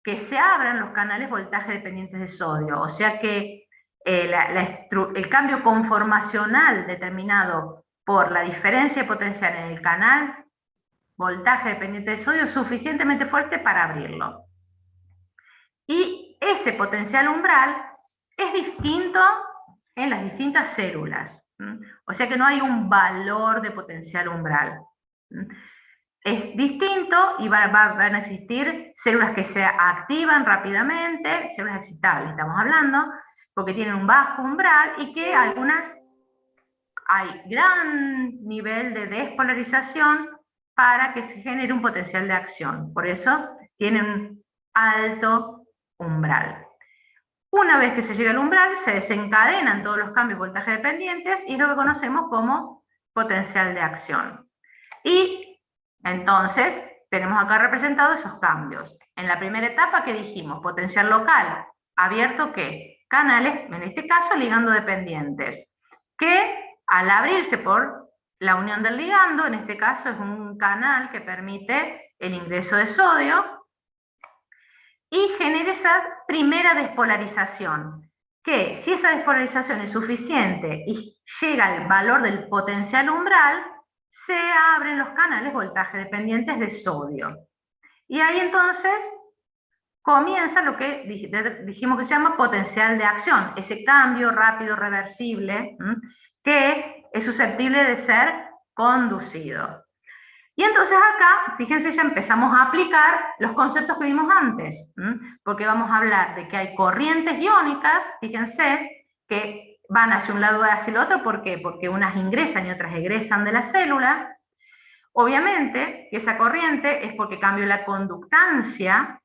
que se abran los canales voltaje dependientes de sodio. O sea que el cambio conformacional determinado por la diferencia de potencial en el canal voltaje dependiente de sodio es suficientemente fuerte para abrirlo. Y ese potencial umbral es distinto en las distintas células. O sea que no hay un valor de potencial umbral. Es distinto y van a existir células que se activan rápidamente, células excitables estamos hablando, porque tienen un bajo umbral, y que algunas hay gran nivel de despolarización para que se genere un potencial de acción. Por eso tienen un alto umbral. Una vez que se llega al umbral, se desencadenan todos los cambios voltaje dependientes y es lo que conocemos como potencial de acción. Y entonces tenemos acá representados esos cambios. En la primera etapa, ¿qué dijimos? Potencial local, abierto ¿qué? Canales, en este caso ligando dependientes, que al abrirse por la unión del ligando, en este caso es un canal que permite el ingreso de sodio, y genera esa primera despolarización, que si esa despolarización es suficiente y llega al valor del potencial umbral, se abren los canales voltaje dependientes de sodio. Y ahí entonces comienza lo que dijimos que se llama potencial de acción, ese cambio rápido reversible que es susceptible de ser conducido. Y entonces acá, fíjense, ya empezamos a aplicar los conceptos que vimos antes, porque vamos a hablar de que hay corrientes iónicas, fíjense, que van hacia un lado y hacia el otro, ¿por qué? Porque unas ingresan y otras egresan de la célula. Obviamente que esa corriente es porque cambió la conductancia,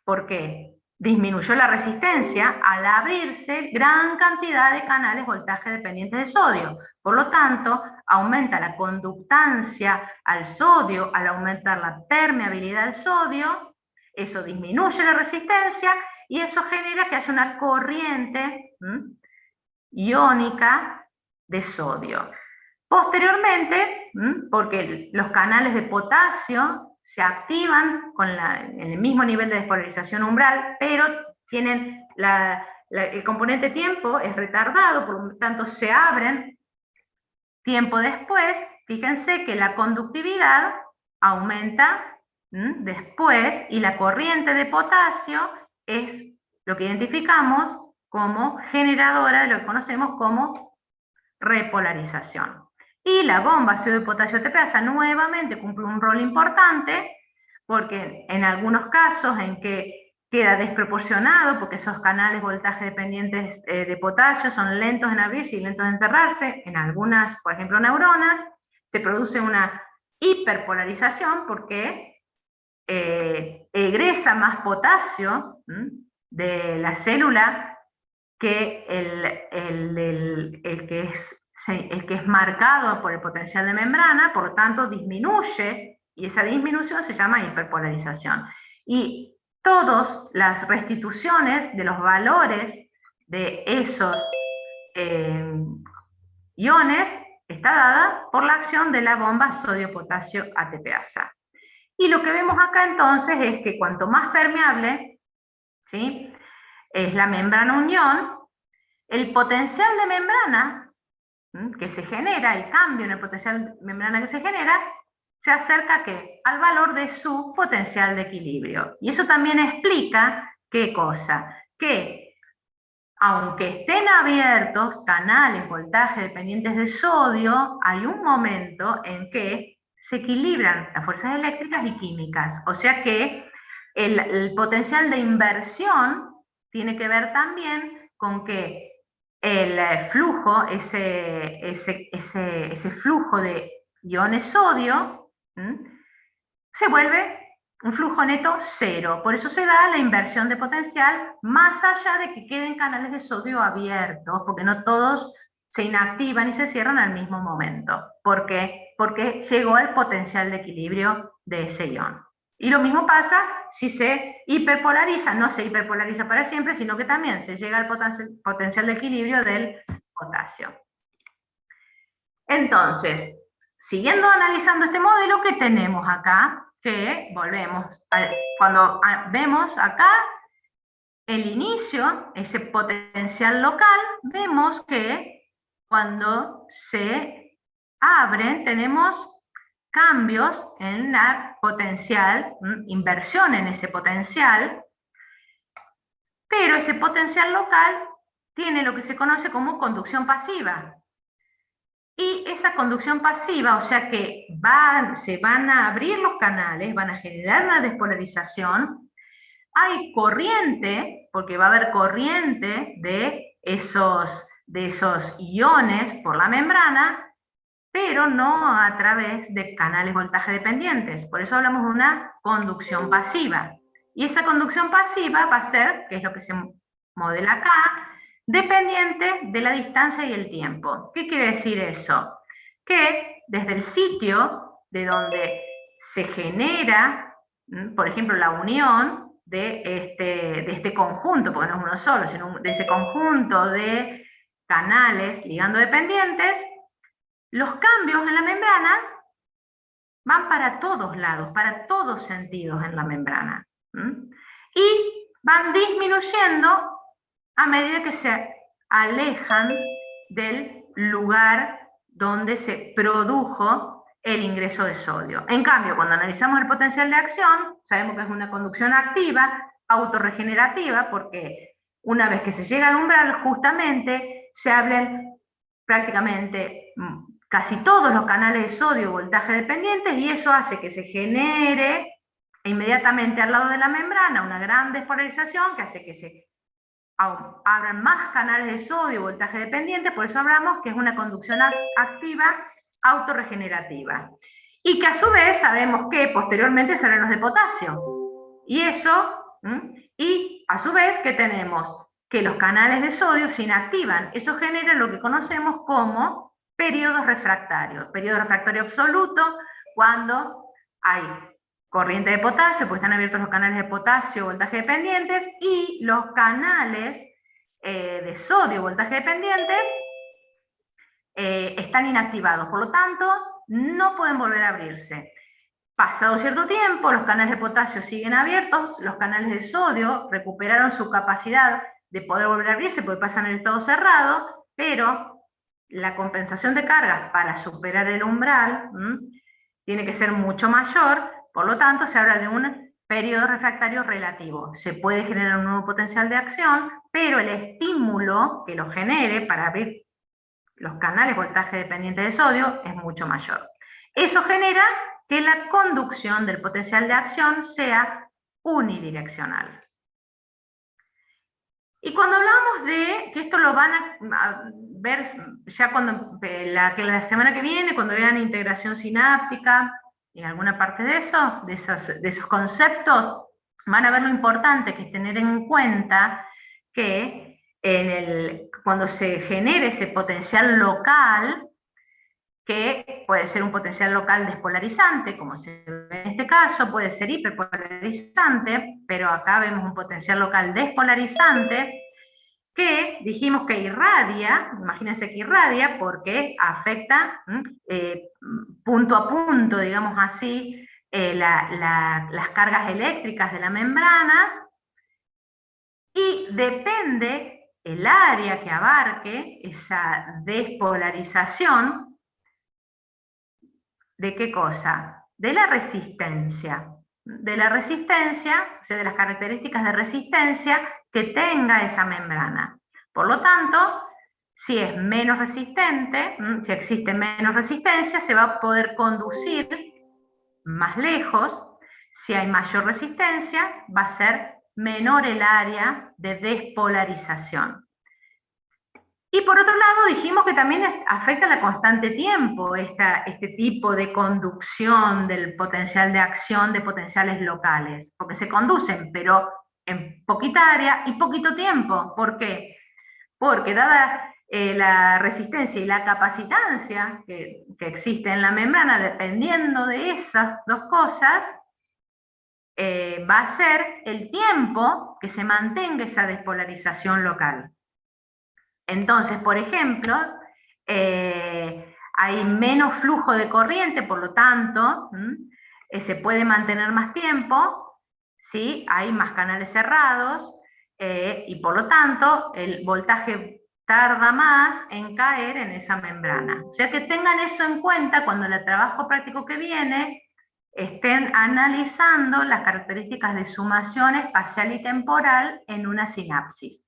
porque disminuyó la resistencia al abrirse gran cantidad de canales voltaje dependientes de sodio. Por lo tanto, aumenta la conductancia al sodio, al aumentar la permeabilidad al sodio, eso disminuye la resistencia y eso genera que haya una corriente iónica de sodio. Posteriormente, porque los canales de potasio se activan en el mismo nivel de despolarización umbral, pero tienen el componente tiempo es retardado, por lo tanto se abren tiempo después. Fíjense que la conductividad aumenta después y la corriente de potasio es lo que identificamos como generadora de lo que conocemos como repolarización. Y la bomba ácido de potasio ATPasa nuevamente cumple un rol importante porque en algunos casos en que queda desproporcionado porque esos canales voltaje dependientes de potasio son lentos en abrirse y lentos en cerrarse, en algunas, por ejemplo, neuronas, se produce una hiperpolarización porque egresa más potasio de la célula que el que es marcado por el potencial de membrana, por lo tanto disminuye, y esa disminución se llama hiperpolarización. Y todas las restituciones de los valores de esos iones está dada por la acción de la bomba sodio-potasio ATPasa. Y lo que vemos acá entonces es que cuanto más permeable, ¿sí?, es la membrana unión, el potencial de membrana que se genera, el cambio en el potencial de membrana que se genera, se acerca ¿qué? Al valor de su potencial de equilibrio. Y eso también explica, ¿qué cosa? Que aunque estén abiertos canales voltaje dependientes de sodio, hay un momento en que se equilibran las fuerzas eléctricas y químicas. O sea que el potencial de inversión tiene que ver también con que el flujo, ese flujo de iones sodio, se vuelve un flujo neto cero. Por eso se da la inversión de potencial más allá de que queden canales de sodio abiertos, porque no todos se inactivan y se cierran al mismo momento. ¿Por qué? Porque llegó al potencial de equilibrio de ese ion. Y lo mismo pasa si se hiperpolariza, no se hiperpolariza para siempre, sino que también se llega al potencial de equilibrio del potasio. Entonces, siguiendo analizando este modelo, ¿qué tenemos acá? Que volvemos, cuando vemos acá el inicio, ese potencial local, vemos que cuando se abren tenemos cambios en la potencial, inversión en ese potencial, pero ese potencial local tiene lo que se conoce como conducción pasiva. Y esa conducción pasiva, o sea que se van a abrir los canales, van a generar una despolarización, hay corriente, porque va a haber corriente de esos iones por la membrana, pero no a través de canales voltaje dependientes. Por eso hablamos de una conducción pasiva. Y esa conducción pasiva va a ser, que es lo que se modela K, dependiente de la distancia y el tiempo. ¿Qué quiere decir eso? Que desde el sitio de donde se genera, por ejemplo, la unión de este conjunto, porque no es uno solo, sino de ese conjunto de canales ligando dependientes, los cambios en la membrana van para todos lados, para todos sentidos en la membrana. Y van disminuyendo a medida que se alejan del lugar donde se produjo el ingreso de sodio. En cambio, cuando analizamos el potencial de acción, sabemos que es una conducción activa, autorregenerativa, porque una vez que se llega al umbral, justamente se abren prácticamente casi todos los canales de sodio voltaje dependientes, y eso hace que se genere inmediatamente al lado de la membrana una gran despolarización que hace que se abran más canales de sodio voltaje dependiente. Por eso hablamos que es una conducción activa autorregenerativa. Y que a su vez sabemos que posteriormente se abren los de potasio. Y eso, y a su vez que tenemos que los canales de sodio se inactivan. Eso genera lo que conocemos como periodos refractarios. Periodo refractario absoluto, cuando hay corriente de potasio, pues están abiertos los canales de potasio voltaje dependientes, y los canales de sodio voltaje dependientes están inactivados. Por lo tanto, no pueden volver a abrirse. Pasado cierto tiempo, los canales de potasio siguen abiertos, los canales de sodio recuperaron su capacidad de poder volver a abrirse porque pasan en el estado cerrado, pero la compensación de cargas para superar el umbral tiene que ser mucho mayor. Por lo tanto, se habla de un periodo refractario relativo. Se puede generar un nuevo potencial de acción, pero el estímulo que lo genere para abrir los canales voltaje dependiente de sodio es mucho mayor. Eso genera que la conducción del potencial de acción sea unidireccional. Y cuando hablamos de, que esto lo van a ver ya cuando la semana que viene, cuando vean integración sináptica, en alguna parte de eso, de esos conceptos, van a ver lo importante que es tener en cuenta que cuando se genere ese potencial local, que puede ser un potencial local despolarizante, como se ve en este caso, puede ser hiperpolarizante, pero acá vemos un potencial local despolarizante, que dijimos que irradia, imagínense que irradia, porque afecta punto a punto, digamos así, las cargas eléctricas de la membrana, y depende el área que abarque esa despolarización. ¿De qué cosa? De la resistencia. De la resistencia, o sea, de las características de resistencia que tenga esa membrana. Por lo tanto, si es menos resistente, si existe menos resistencia, se va a poder conducir más lejos. Si hay mayor resistencia, va a ser menor el área de despolarización. Y por otro lado dijimos que también afecta la constante tiempo este tipo de conducción del potencial de acción de potenciales locales, porque se conducen, pero en poquita área y poquito tiempo. ¿Por qué? Porque dada la resistencia y la capacitancia que existe en la membrana, dependiendo de esas dos cosas, va a ser el tiempo que se mantenga esa despolarización local. Entonces, por ejemplo, hay menos flujo de corriente, por lo tanto, se puede mantener más tiempo, ¿sí? Hay más canales cerrados, y por lo tanto, el voltaje tarda más en caer en esa membrana. O sea que tengan eso en cuenta cuando en el trabajo práctico que viene estén analizando las características de sumación espacial y temporal en una sinapsis.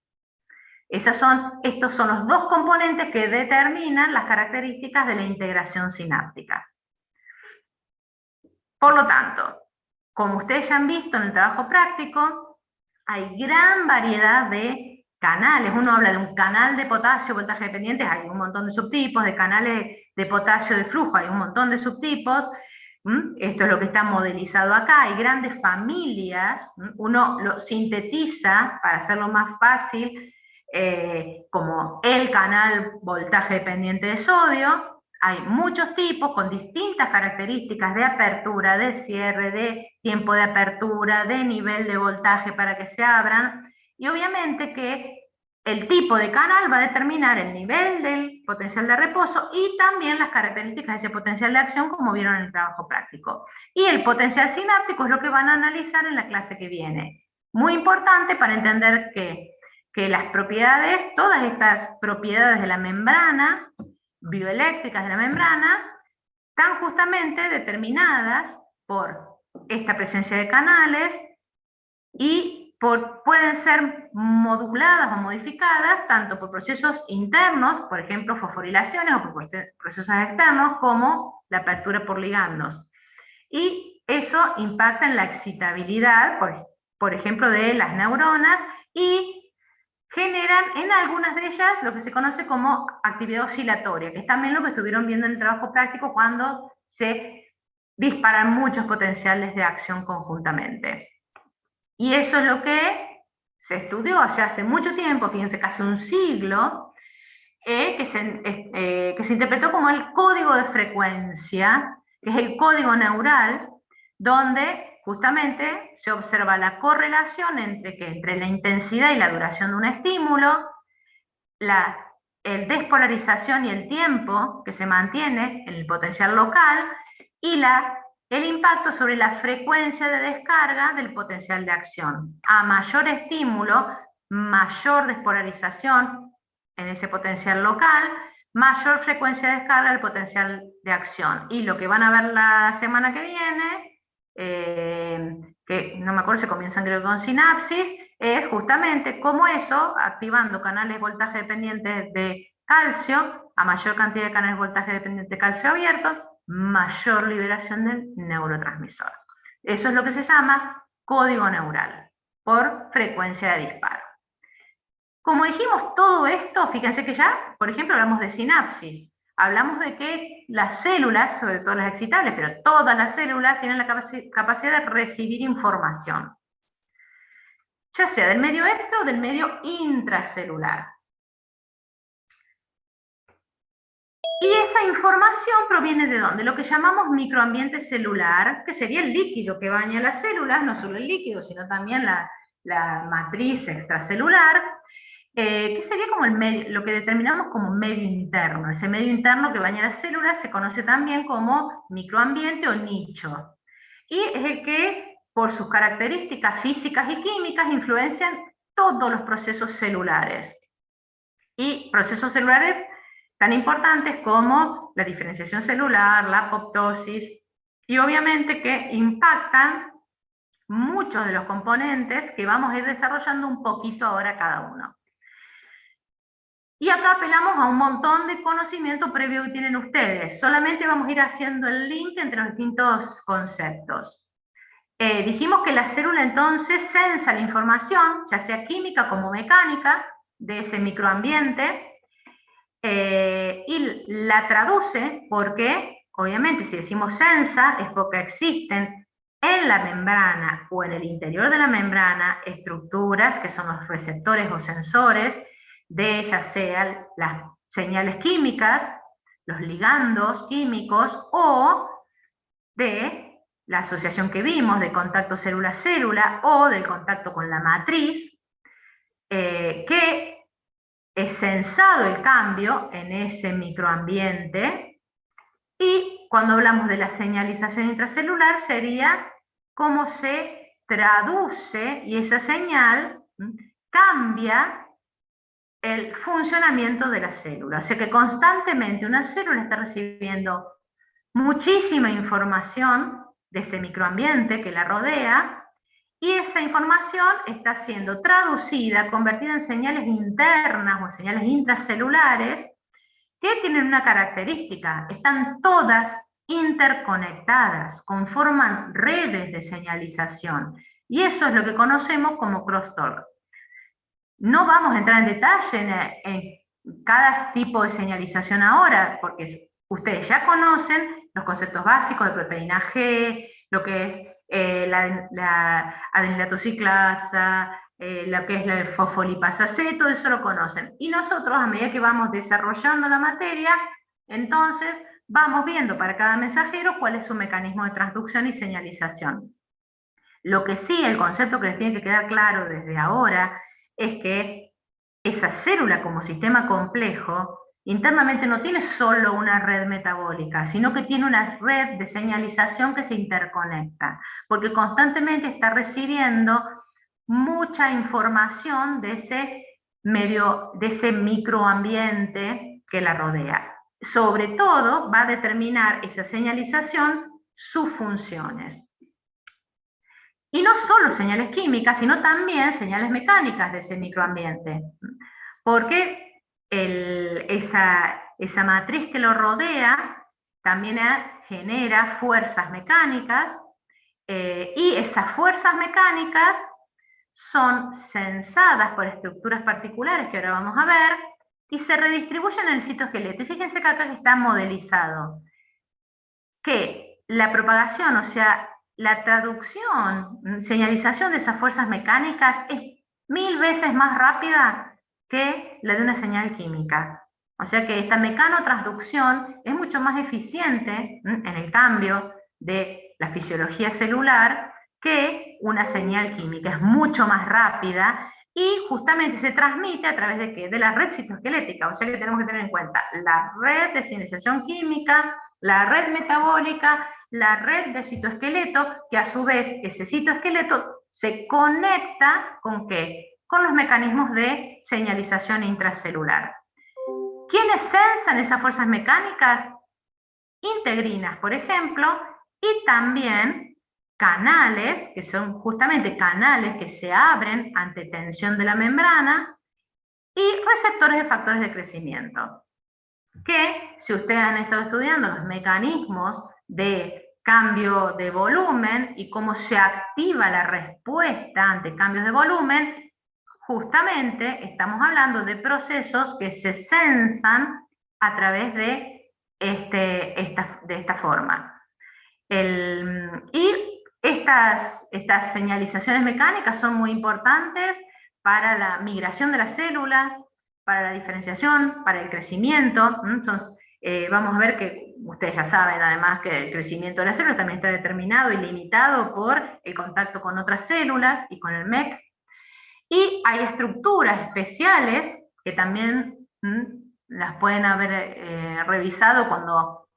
Estos son los dos componentes que determinan las características de la integración sináptica. Por lo tanto, como ustedes ya han visto en el trabajo práctico, hay gran variedad de canales. Uno habla de un canal de potasio voltaje dependientes, hay un montón de subtipos, de canales de potasio de flujo, hay un montón de subtipos, Esto es lo que está modelizado acá. Hay grandes familias, uno lo sintetiza para hacerlo más fácil, como el canal voltaje dependiente de sodio. Hay muchos tipos con distintas características de apertura, de cierre, de tiempo de apertura, de nivel de voltaje para que se abran, y obviamente que el tipo de canal va a determinar el nivel del potencial de reposo y también las características de ese potencial de acción, como vieron en el trabajo práctico. Y el potencial sináptico es lo que van a analizar en la clase que viene. Muy importante para entender que las propiedades, todas estas propiedades de la membrana, bioeléctricas de la membrana, están justamente determinadas por esta presencia de canales y pueden ser moduladas o modificadas tanto por procesos internos, por ejemplo fosforilaciones, o por procesos externos como la apertura por ligandos. Y eso impacta en la excitabilidad, por ejemplo, de las neuronas, y generan en algunas de ellas lo que se conoce como actividad oscilatoria, que es también lo que estuvieron viendo en el trabajo práctico cuando se disparan muchos potenciales de acción conjuntamente. Y eso es lo que se estudió allá hace mucho tiempo, fíjense, casi un siglo, que se interpretó como el código de frecuencia, que es el código neural, donde justamente se observa la correlación entre la intensidad y la duración de un estímulo, el despolarización y el tiempo que se mantiene en el potencial local, y el impacto sobre la frecuencia de descarga del potencial de acción. A mayor estímulo, mayor despolarización en ese potencial local, mayor frecuencia de descarga del potencial de acción. Y lo que van a ver la semana que viene, que no me acuerdo si comienzan creo con sinapsis, es justamente cómo eso, activando canales de voltaje dependientes de calcio, a mayor cantidad de canales de voltaje dependiente de calcio abiertos, mayor liberación del neurotransmisor. Eso es lo que se llama código neural, por frecuencia de disparo. Como dijimos todo esto, fíjense que ya, por ejemplo, hablamos de sinapsis. Hablamos de que las células, sobre todo las excitables, pero todas las células tienen la capacidad de recibir información, ya sea del medio extra o del medio intracelular. Y esa información proviene ¿de dónde? Lo que llamamos microambiente celular, que sería el líquido que baña las células, no solo el líquido, sino también la matriz extracelular, que sería como lo que determinamos como medio interno. Ese medio interno que baña las células se conoce también como microambiente o nicho. Y es el que, por sus características físicas y químicas, influencian todos los procesos celulares. Y procesos celulares tan importantes como la diferenciación celular, la apoptosis, y obviamente que impactan muchos de los componentes que vamos a ir desarrollando un poquito ahora cada uno. Y acá apelamos a un montón de conocimiento previo que tienen ustedes. Solamente vamos a ir haciendo el link entre los distintos conceptos. Dijimos que la célula entonces sensa la información, ya sea química como mecánica, de ese microambiente, y la traduce porque, obviamente, si decimos sensa, es porque existen en la membrana o en el interior de la membrana estructuras que son los receptores o sensores de ya sean las señales químicas, los ligandos químicos, o de la asociación que vimos de contacto célula-célula o del contacto con la matriz, que es sensado el cambio en ese microambiente. Y cuando hablamos de la señalización intracelular sería cómo se traduce y esa señal cambia el funcionamiento de la célula. O sea que constantemente una célula está recibiendo muchísima información de ese microambiente que la rodea, y esa información está siendo traducida, convertida en señales internas o en señales intracelulares que tienen una característica: están todas interconectadas, conforman redes de señalización, y eso es lo que conocemos como crosstalk. No vamos a entrar en detalle en cada tipo de señalización ahora, porque ustedes ya conocen los conceptos básicos de proteína G, lo que es la adenilato ciclasa, lo que es la fosfolipasa C, todo eso lo conocen. Y nosotros, a medida que vamos desarrollando la materia, entonces vamos viendo para cada mensajero cuál es su mecanismo de transducción y señalización. Lo que sí, el concepto que les tiene que quedar claro desde ahora es que esa célula como sistema complejo internamente no tiene solo una red metabólica, sino que tiene una red de señalización que se interconecta, porque constantemente está recibiendo mucha información de ese medio, de ese microambiente que la rodea. Sobre todo va a determinar esa señalización sus funciones. Y no solo señales químicas, sino también señales mecánicas de ese microambiente. Porque esa matriz que lo rodea también genera fuerzas mecánicas, y esas fuerzas mecánicas son sensadas por estructuras particulares que ahora vamos a ver, y se redistribuyen en el citoesqueleto. Y fíjense que acá está modelizado que la propagación, o sea, la traducción, señalización de esas fuerzas mecánicas es 1000 veces más rápida que la de una señal química. O sea que esta mecanotransducción es mucho más eficiente en el cambio de la fisiología celular que una señal química. Es mucho más rápida y justamente se transmite a través de ¿qué? De la red citoesquelética. O sea que tenemos que tener en cuenta la red de señalización química, la red metabólica, la red de citoesqueleto, que a su vez ese citoesqueleto se conecta ¿con qué? Con los mecanismos de señalización intracelular. ¿Quiénes sensan esas fuerzas mecánicas? Integrinas, por ejemplo, y también canales, que son justamente canales que se abren ante tensión de la membrana, y receptores de factores de crecimiento. Que si ustedes han estado estudiando los mecanismos de cambio de volumen y cómo se activa la respuesta ante cambios de volumen, justamente estamos hablando de procesos que se sensan a través de esta forma. Y estas señalizaciones mecánicas son muy importantes para la migración de las células, para la diferenciación, para el crecimiento. Entonces, vamos a ver que ustedes ya saben además que el crecimiento de las células también está determinado y limitado por el contacto con otras células y con el MEC. Y hay estructuras especiales que también las pueden haber revisado cuando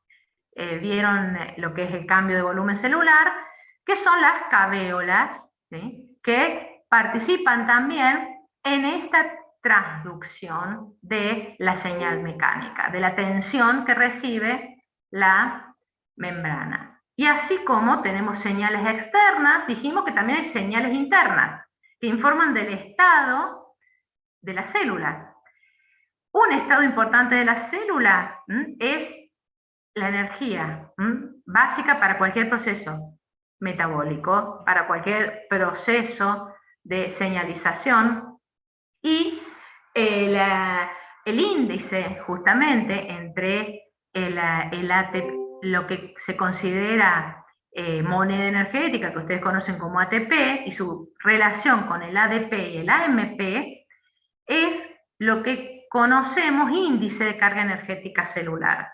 vieron lo que es el cambio de volumen celular, que son las caveolas, ¿sí? Que participan también en esta transducción de la señal mecánica, de la tensión que recibe la membrana. Y así como tenemos señales externas, dijimos que también hay señales internas, que informan del estado de la célula. Un estado importante de la célula es la energía, básica para cualquier proceso metabólico, para cualquier proceso de señalización, y el índice justamente entre lo que se considera moneda energética, que ustedes conocen como ATP, y su relación con el ADP y el AMP, es lo que conocemos índice de carga energética celular.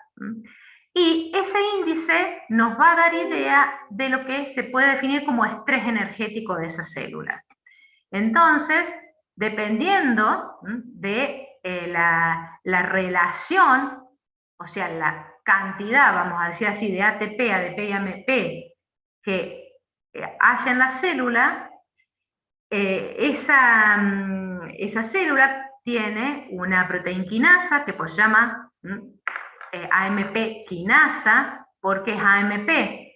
Y ese índice nos va a dar idea de lo que se puede definir como estrés energético de esa célula. Entonces, dependiendo de la relación, o sea, la cantidad, vamos a decir así, de ATP, ADP y AMP que haya en la célula, esa célula tiene una proteína quinasa que pues llama AMP quinasa. ¿Por qué es AMP?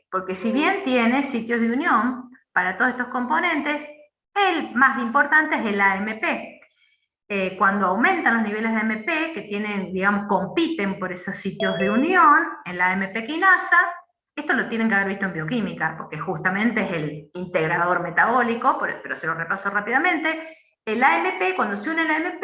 Porque si bien tiene sitios de unión para todos estos componentes, el más importante es el AMP. Cuando aumentan los niveles de AMP, que tienen, digamos, compiten por esos sitios de unión en la AMP quinasa, esto lo tienen que haber visto en bioquímica, porque justamente es el integrador metabólico, pero se lo repaso rápidamente. El AMP, cuando se une al AMP,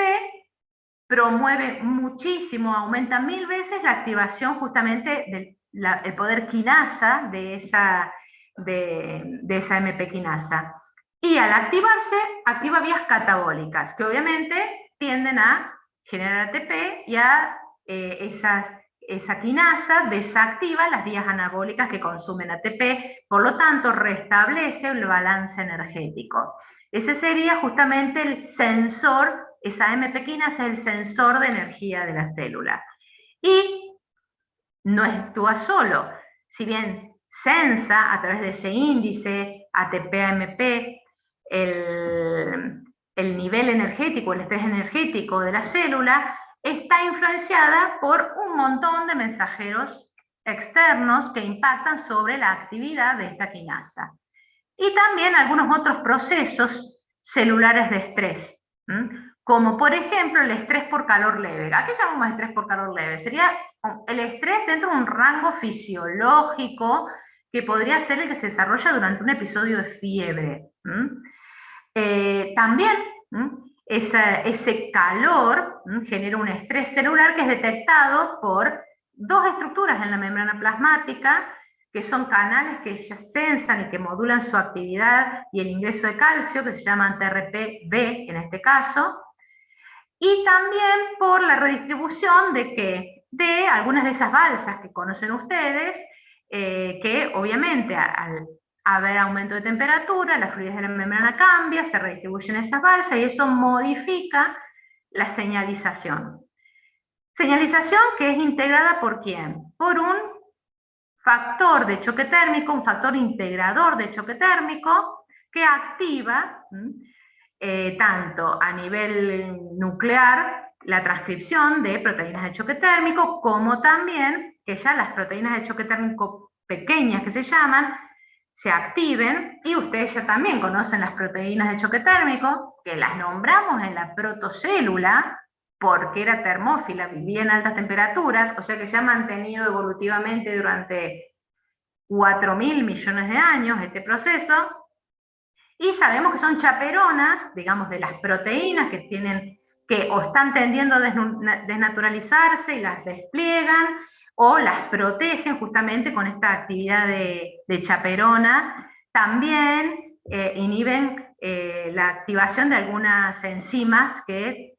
promueve muchísimo, aumenta 1000 veces la activación justamente del el poder quinasa de esa MP quinasa. Y al activarse, activa vías catabólicas, que obviamente tienden a generar ATP y a esa quinasa desactiva las vías anabólicas que consumen ATP, por lo tanto restablece el balance energético. Ese sería justamente el sensor, esa MP quinasa es el sensor de energía de la célula. Y no actúa solo, si bien sensa a través de ese índice ATP-AMP el nivel energético, el estrés energético de la célula, está influenciada por un montón de mensajeros externos que impactan sobre la actividad de esta quinasa. Y también algunos otros procesos celulares de estrés, como por ejemplo el estrés por calor leve. ¿A qué llamamos estrés por calor leve? Sería el estrés dentro de un rango fisiológico que podría ser el que se desarrolla durante un episodio de fiebre. También ese calor genera un estrés celular que es detectado por dos estructuras en la membrana plasmática, que son canales que ya sensan y que modulan su actividad y el ingreso de calcio, que se llaman TRPV en este caso, y también por la redistribución de algunas de esas balsas que conocen ustedes, que obviamente al haber aumento de temperatura, la fluidez de la membrana cambia, se redistribuyen esas balsas y eso modifica la señalización. Señalización que es integrada ¿por quién? Por un factor de choque térmico, un factor integrador de choque térmico que activa tanto a nivel nuclear la transcripción de proteínas de choque térmico, como también que ya las proteínas de choque térmico pequeñas que se llaman, se activen, y ustedes ya también conocen las proteínas de choque térmico, que las nombramos en la protocélula, porque era termófila, vivía en altas temperaturas, o sea que se ha mantenido evolutivamente durante 4.000 millones de años este proceso, y sabemos que son chaperonas, digamos, de las proteínas que o están tendiendo a desnaturalizarse y las despliegan, o las protegen justamente con esta actividad de chaperona. También inhiben la activación de algunas enzimas que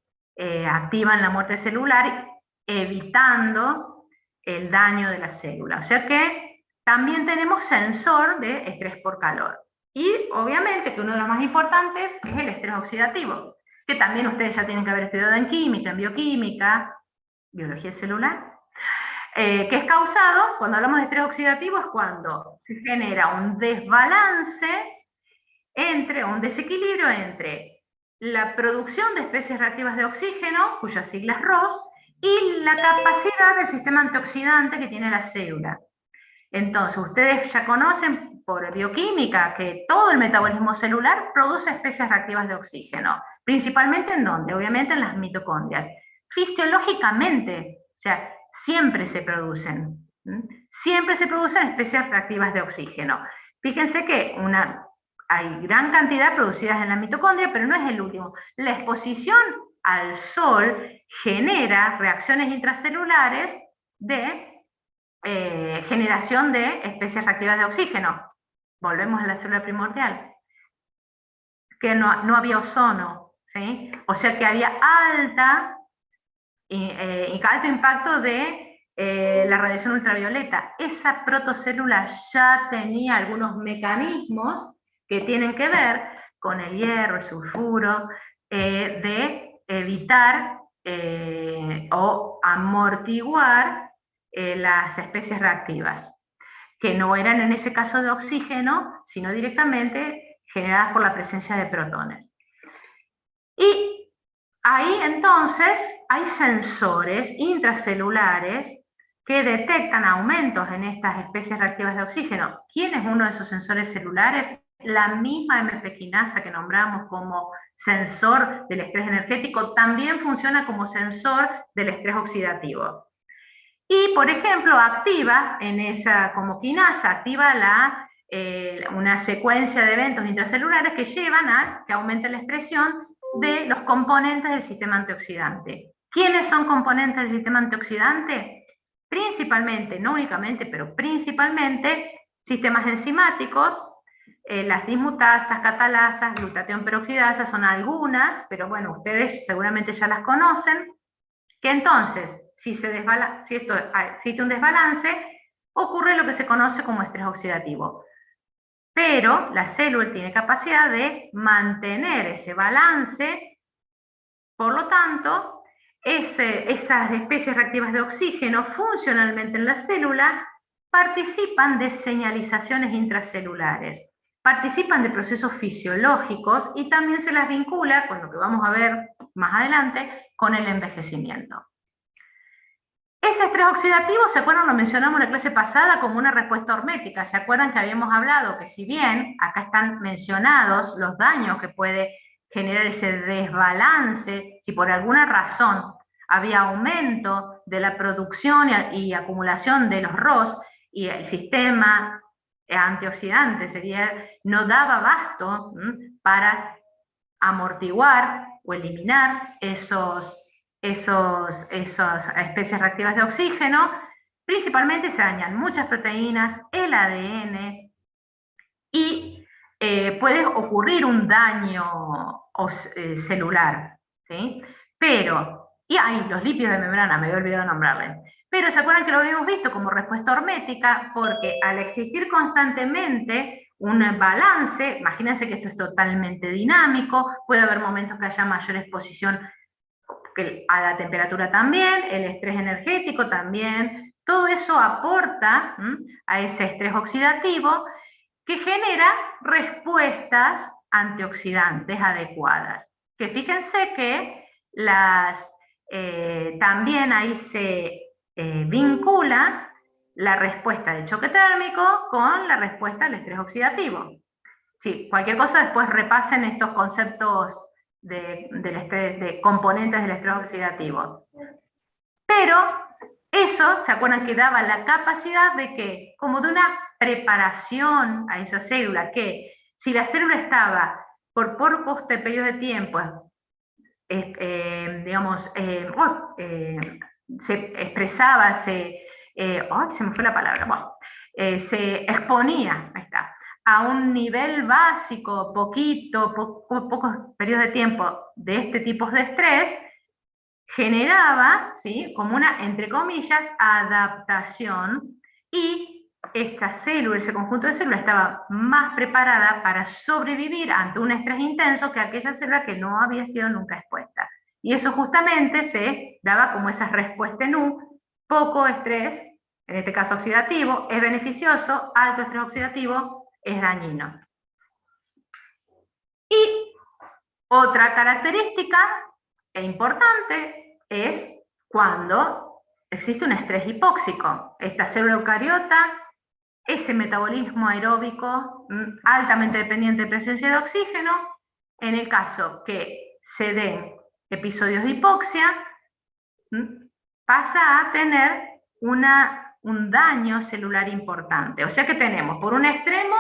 activan la muerte celular, evitando el daño de la célula. O sea que también tenemos sensor de estrés por calor. Y obviamente que uno de los más importantes es el estrés oxidativo, que también ustedes ya tienen que haber estudiado en química, en bioquímica, biología celular, que es causado, cuando hablamos de estrés oxidativo, es cuando se genera un desbalance un desequilibrio entre la producción de especies reactivas de oxígeno, cuyas siglas ROS, y la capacidad del sistema antioxidante que tiene la célula. Entonces, ustedes ya conocen por bioquímica que todo el metabolismo celular produce especies reactivas de oxígeno. ¿Principalmente en dónde? Obviamente en las mitocondrias. Fisiológicamente, o sea, siempre se producen. Siempre se producen especies reactivas de oxígeno. Fíjense que hay gran cantidad producidas en la mitocondria, pero no es el último. La exposición al sol genera reacciones intracelulares de generación de especies reactivas de oxígeno. Volvemos a la célula primordial. Que no había ozono, ¿sí? O sea que había alto impacto de la radiación ultravioleta. Esa protocélula ya tenía algunos mecanismos que tienen que ver con el hierro, el sulfuro, de evitar o amortiguar las especies reactivas, que no eran en ese caso de oxígeno, sino directamente generadas por la presencia de protones. Y ahí entonces hay sensores intracelulares que detectan aumentos en estas especies reactivas de oxígeno. ¿Quién es uno de esos sensores celulares? La misma MP quinasa que nombramos como sensor del estrés energético también funciona como sensor del estrés oxidativo. Y, por ejemplo, activa como quinasa, activa una secuencia de eventos intracelulares que llevan a que aumente la expresión de los componentes del sistema antioxidante. ¿Quiénes son componentes del sistema antioxidante? principalmente, no únicamente, pero principalmente, sistemas enzimáticos, las dismutasas, catalasas, glutatión peroxidasa son algunas, pero bueno, ustedes seguramente ya las conocen, que entonces, si existe un desbalance, ocurre lo que se conoce como estrés oxidativo. Pero la célula tiene capacidad de mantener ese balance, por lo tanto, esas especies reactivas de oxígeno funcionalmente en la célula participan de señalizaciones intracelulares, participan de procesos fisiológicos y también se las vincula, con lo que vamos a ver más adelante, con el envejecimiento. Ese estrés oxidativo, ¿se acuerdan? Lo mencionamos en la clase pasada como una respuesta hormética. ¿Se acuerdan que habíamos hablado que si bien acá están mencionados los daños que puede generar ese desbalance, si por alguna razón había aumento de la producción y acumulación de los ROS y el sistema antioxidante no daba abasto para amortiguar o eliminar esas especies reactivas de oxígeno, principalmente se dañan muchas proteínas, el ADN, y puede ocurrir un daño celular, ¿sí? Y hay los lípidos de membrana, me había olvidado nombrarles. Pero ¿se acuerdan que lo habíamos visto como respuesta hormética? Porque al existir constantemente un balance, imagínense que esto es totalmente dinámico, puede haber momentos que haya mayor exposición a la temperatura también, el estrés energético también, todo eso aporta a ese estrés oxidativo que genera respuestas antioxidantes adecuadas. Que fíjense que también ahí se vincula la respuesta de choque térmico con la respuesta al estrés oxidativo. Sí, cualquier cosa después repasen estos conceptos de componentes del estrés oxidativo. Pero eso, ¿se acuerdan que daba la capacidad de que, como de una preparación a esa célula, que si la célula estaba por pocos periodos de tiempo, se expresaba, se me fue la palabra, bueno, se exponía, ahí está, a un nivel básico, pocos periodos de tiempo de este tipo de estrés, generaba, ¿sí?, como una, entre comillas, adaptación, y esta célula, ese conjunto de células estaba más preparada para sobrevivir ante un estrés intenso que aquella célula que no había sido nunca expuesta. Y eso justamente se daba como esa respuesta en U, poco estrés, en este caso oxidativo, es beneficioso, alto estrés oxidativo es dañino. Y otra característica importante es cuando existe un estrés hipóxico. Esta célula eucariota, ese metabolismo aeróbico altamente dependiente de presencia de oxígeno, en el caso que se den episodios de hipoxia, pasa a tener un daño celular importante. O sea que tenemos, por un extremo,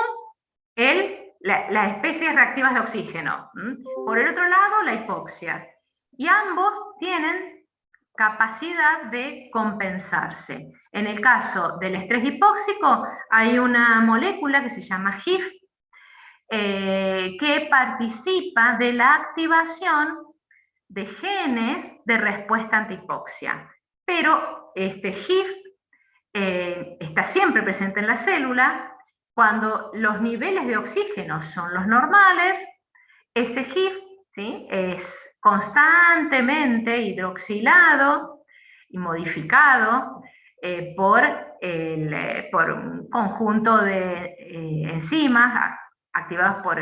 las especies reactivas de oxígeno, por el otro lado, la hipoxia. Y ambos tienen capacidad de compensarse. En el caso del estrés hipóxico, hay una molécula que se llama HIF, que participa de la activación de genes de respuesta antihipoxia. Pero este HIF está siempre presente en la célula. Cuando los niveles de oxígeno son los normales, ese HIF, ¿sí?, es constantemente hidroxilado y modificado por un conjunto de enzimas activados por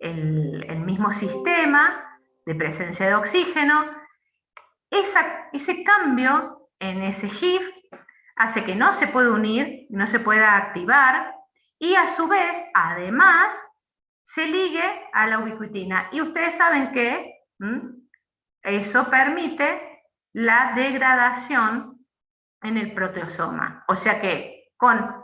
el mismo sistema de presencia de oxígeno. Ese cambio en ese HIF hace que no se pueda unir, no se pueda activar, y a su vez, además, se ligue a la ubiquitina. Y ustedes saben que eso permite la degradación en el proteosoma. O sea que con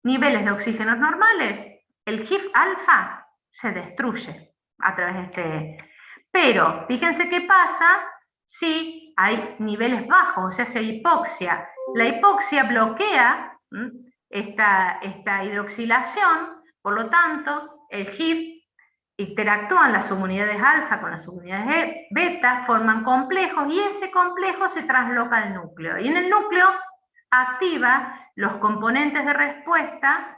niveles de oxígeno normales, el HIF alfa se destruye a través de este. Pero fíjense qué pasa si hay niveles bajos, o sea, si hay hipoxia. La hipoxia bloquea esta hidroxilación, por lo tanto, el HIF interactúan las subunidades alfa con las subunidades beta, forman complejos y ese complejo se trasloca al núcleo. Y en el núcleo activa los componentes de respuesta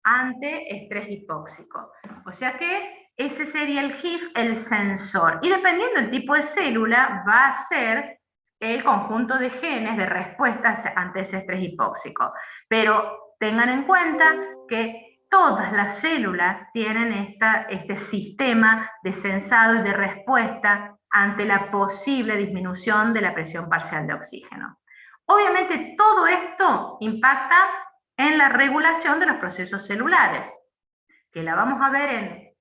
ante estrés hipóxico. O sea que ese sería el HIF, el sensor. Y dependiendo del tipo de célula, va a ser el conjunto de genes de respuestas ante ese estrés hipóxico. Pero tengan en cuenta que todas las células tienen este sistema de sensado y de respuesta ante la posible disminución de la presión parcial de oxígeno. Obviamente todo esto impacta en la regulación de los procesos celulares, que la vamos a ver en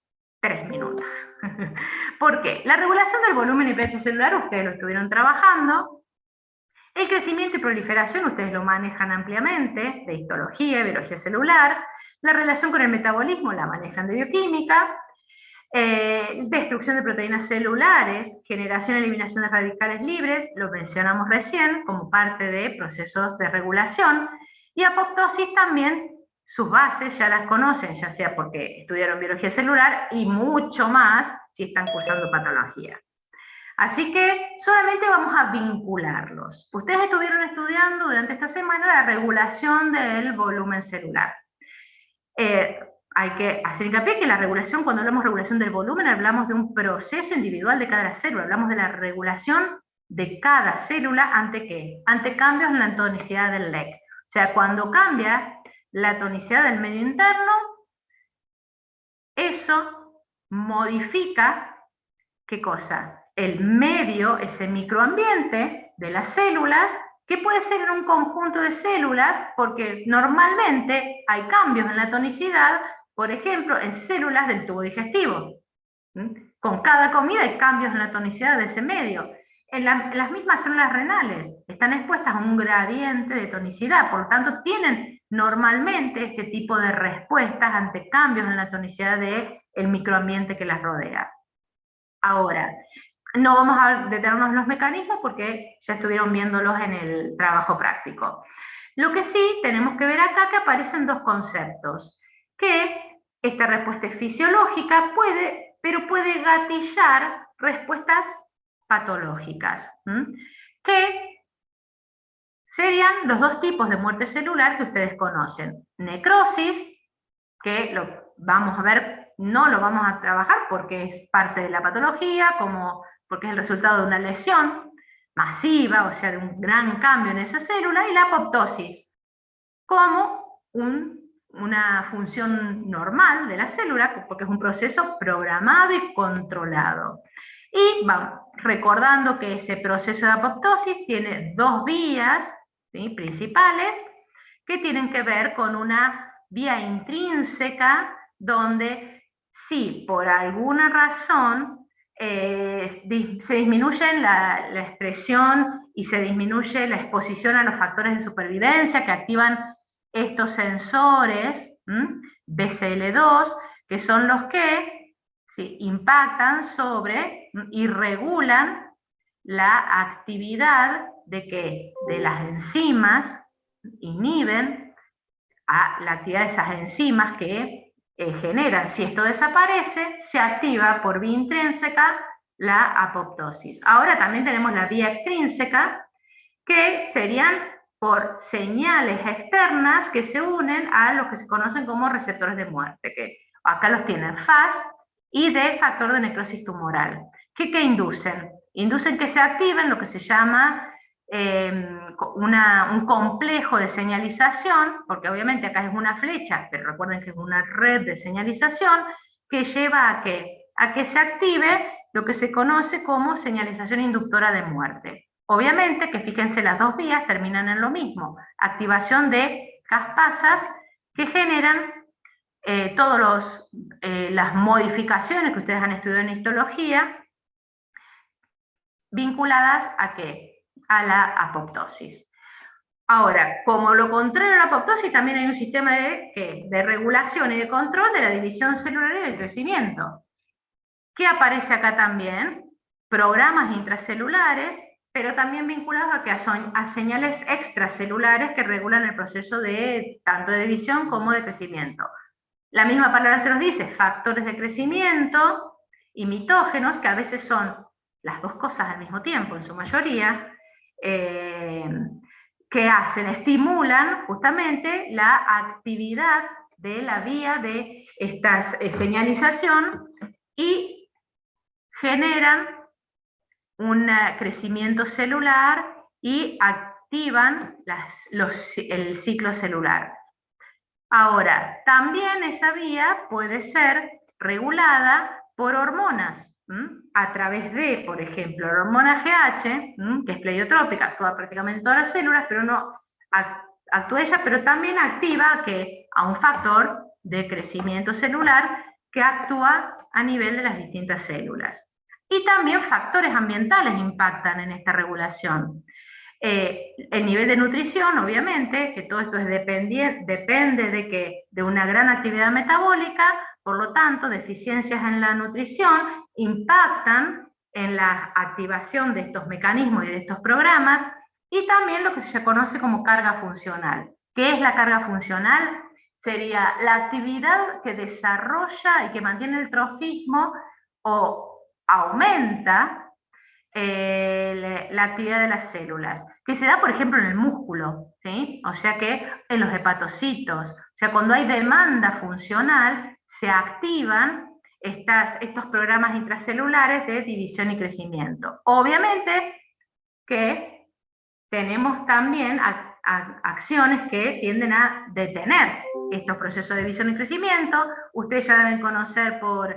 3 minutos. ¿Por qué? La regulación del volumen y pH celular, ustedes lo estuvieron trabajando. El crecimiento y proliferación, ustedes lo manejan ampliamente, de histología, biología celular. La relación con el metabolismo la manejan de bioquímica. Destrucción de proteínas celulares, generación y eliminación de radicales libres, lo mencionamos recién como parte de procesos de regulación. Y apoptosis también, sus bases ya las conocen, ya sea porque estudiaron biología celular y mucho más si están cursando patología. Así que solamente vamos a vincularlos. Ustedes estuvieron estudiando durante esta semana la regulación del volumen celular. Hay que hacer hincapié que la regulación, cuando hablamos de regulación del volumen, hablamos de un proceso individual de cada célula, hablamos de la regulación de cada célula ante ¿qué? Ante cambios en la tonicidad del LEC. O sea, cuando cambia la tonicidad del medio interno, eso modifica, ¿qué cosa? El medio, ese microambiente de las células, que puede ser en un conjunto de células, porque normalmente hay cambios en la tonicidad, por ejemplo, en células del tubo digestivo. Con cada comida hay cambios en la tonicidad de ese medio. En las mismas células renales están expuestas a un gradiente de tonicidad, por lo tanto tienen normalmente este tipo de respuestas ante cambios en la tonicidad del microambiente que las rodea. Ahora, no vamos a detenernos en los mecanismos porque ya estuvieron viéndolos en el trabajo práctico. Lo que sí tenemos que ver acá que aparecen dos conceptos, que esta respuesta es fisiológica, pero puede gatillar respuestas patológicas, que serían los dos tipos de muerte celular que ustedes conocen. Necrosis, que lo vamos a ver, no lo vamos a trabajar porque es parte de la patología, porque es el resultado de una lesión masiva, o sea, de un gran cambio en esa célula, y la apoptosis, como una función normal de la célula, porque es un proceso programado y controlado. Y vamos recordando que ese proceso de apoptosis tiene dos vías, ¿sí?, principales, que tienen que ver con una vía intrínseca, donde si por alguna razón se disminuye la expresión y se disminuye la exposición a los factores de supervivencia que activan estos sensores, BCL2, que son los que impactan sobre y regulan la actividad de las enzimas, inhiben la actividad de esas enzimas que generan. Si esto desaparece, se activa por vía intrínseca la apoptosis. Ahora también tenemos la vía extrínseca, que serían por señales externas que se unen a los que se conocen como receptores de muerte, que acá los tienen FAS y de factor de necrosis tumoral. ¿Qué inducen? Inducen que se activen lo que se llama un complejo de señalización, porque obviamente acá es una flecha, pero recuerden que es una red de señalización que lleva a que se active lo que se conoce como señalización inductora de muerte. Obviamente que fíjense, las dos vías terminan en lo mismo, activación de caspasas que generan todas las modificaciones que ustedes han estudiado en histología, vinculadas ¿a qué? A la apoptosis. Ahora, como lo contrario a la apoptosis, también hay un sistema de regulación y de control de la división celular y del crecimiento. ¿Qué aparece acá también? Programas intracelulares pero también vinculados a señales extracelulares que regulan el proceso de tanto de división como de crecimiento. La misma palabra se nos dice, factores de crecimiento y mitógenos, que a veces son las dos cosas al mismo tiempo, en su mayoría, que estimulan justamente la actividad de la vía de esta señalización y generan un crecimiento celular y activan el ciclo celular. Ahora, también esa vía puede ser regulada por hormonas, a través de, por ejemplo, la hormona GH, que es pleiotrópica, actúa prácticamente en todas las células, pero no actúa ella, pero también activa a un factor de crecimiento celular que actúa a nivel de las distintas células. Y también factores ambientales impactan en esta regulación. El nivel de nutrición, obviamente, que todo esto depende de una gran actividad metabólica, por lo tanto, deficiencias en la nutrición impactan en la activación de estos mecanismos y de estos programas, y también lo que se conoce como carga funcional. ¿Qué es la carga funcional? Sería la actividad que desarrolla y que mantiene el trofismo o aumenta la actividad de las células, que se da, por ejemplo, en el músculo, ¿sí? O sea que en los hepatocitos, o sea, cuando hay demanda funcional, se activan estos programas intracelulares de división y crecimiento. Obviamente que tenemos también acciones que tienden a detener estos procesos de división y crecimiento. Ustedes ya deben conocer por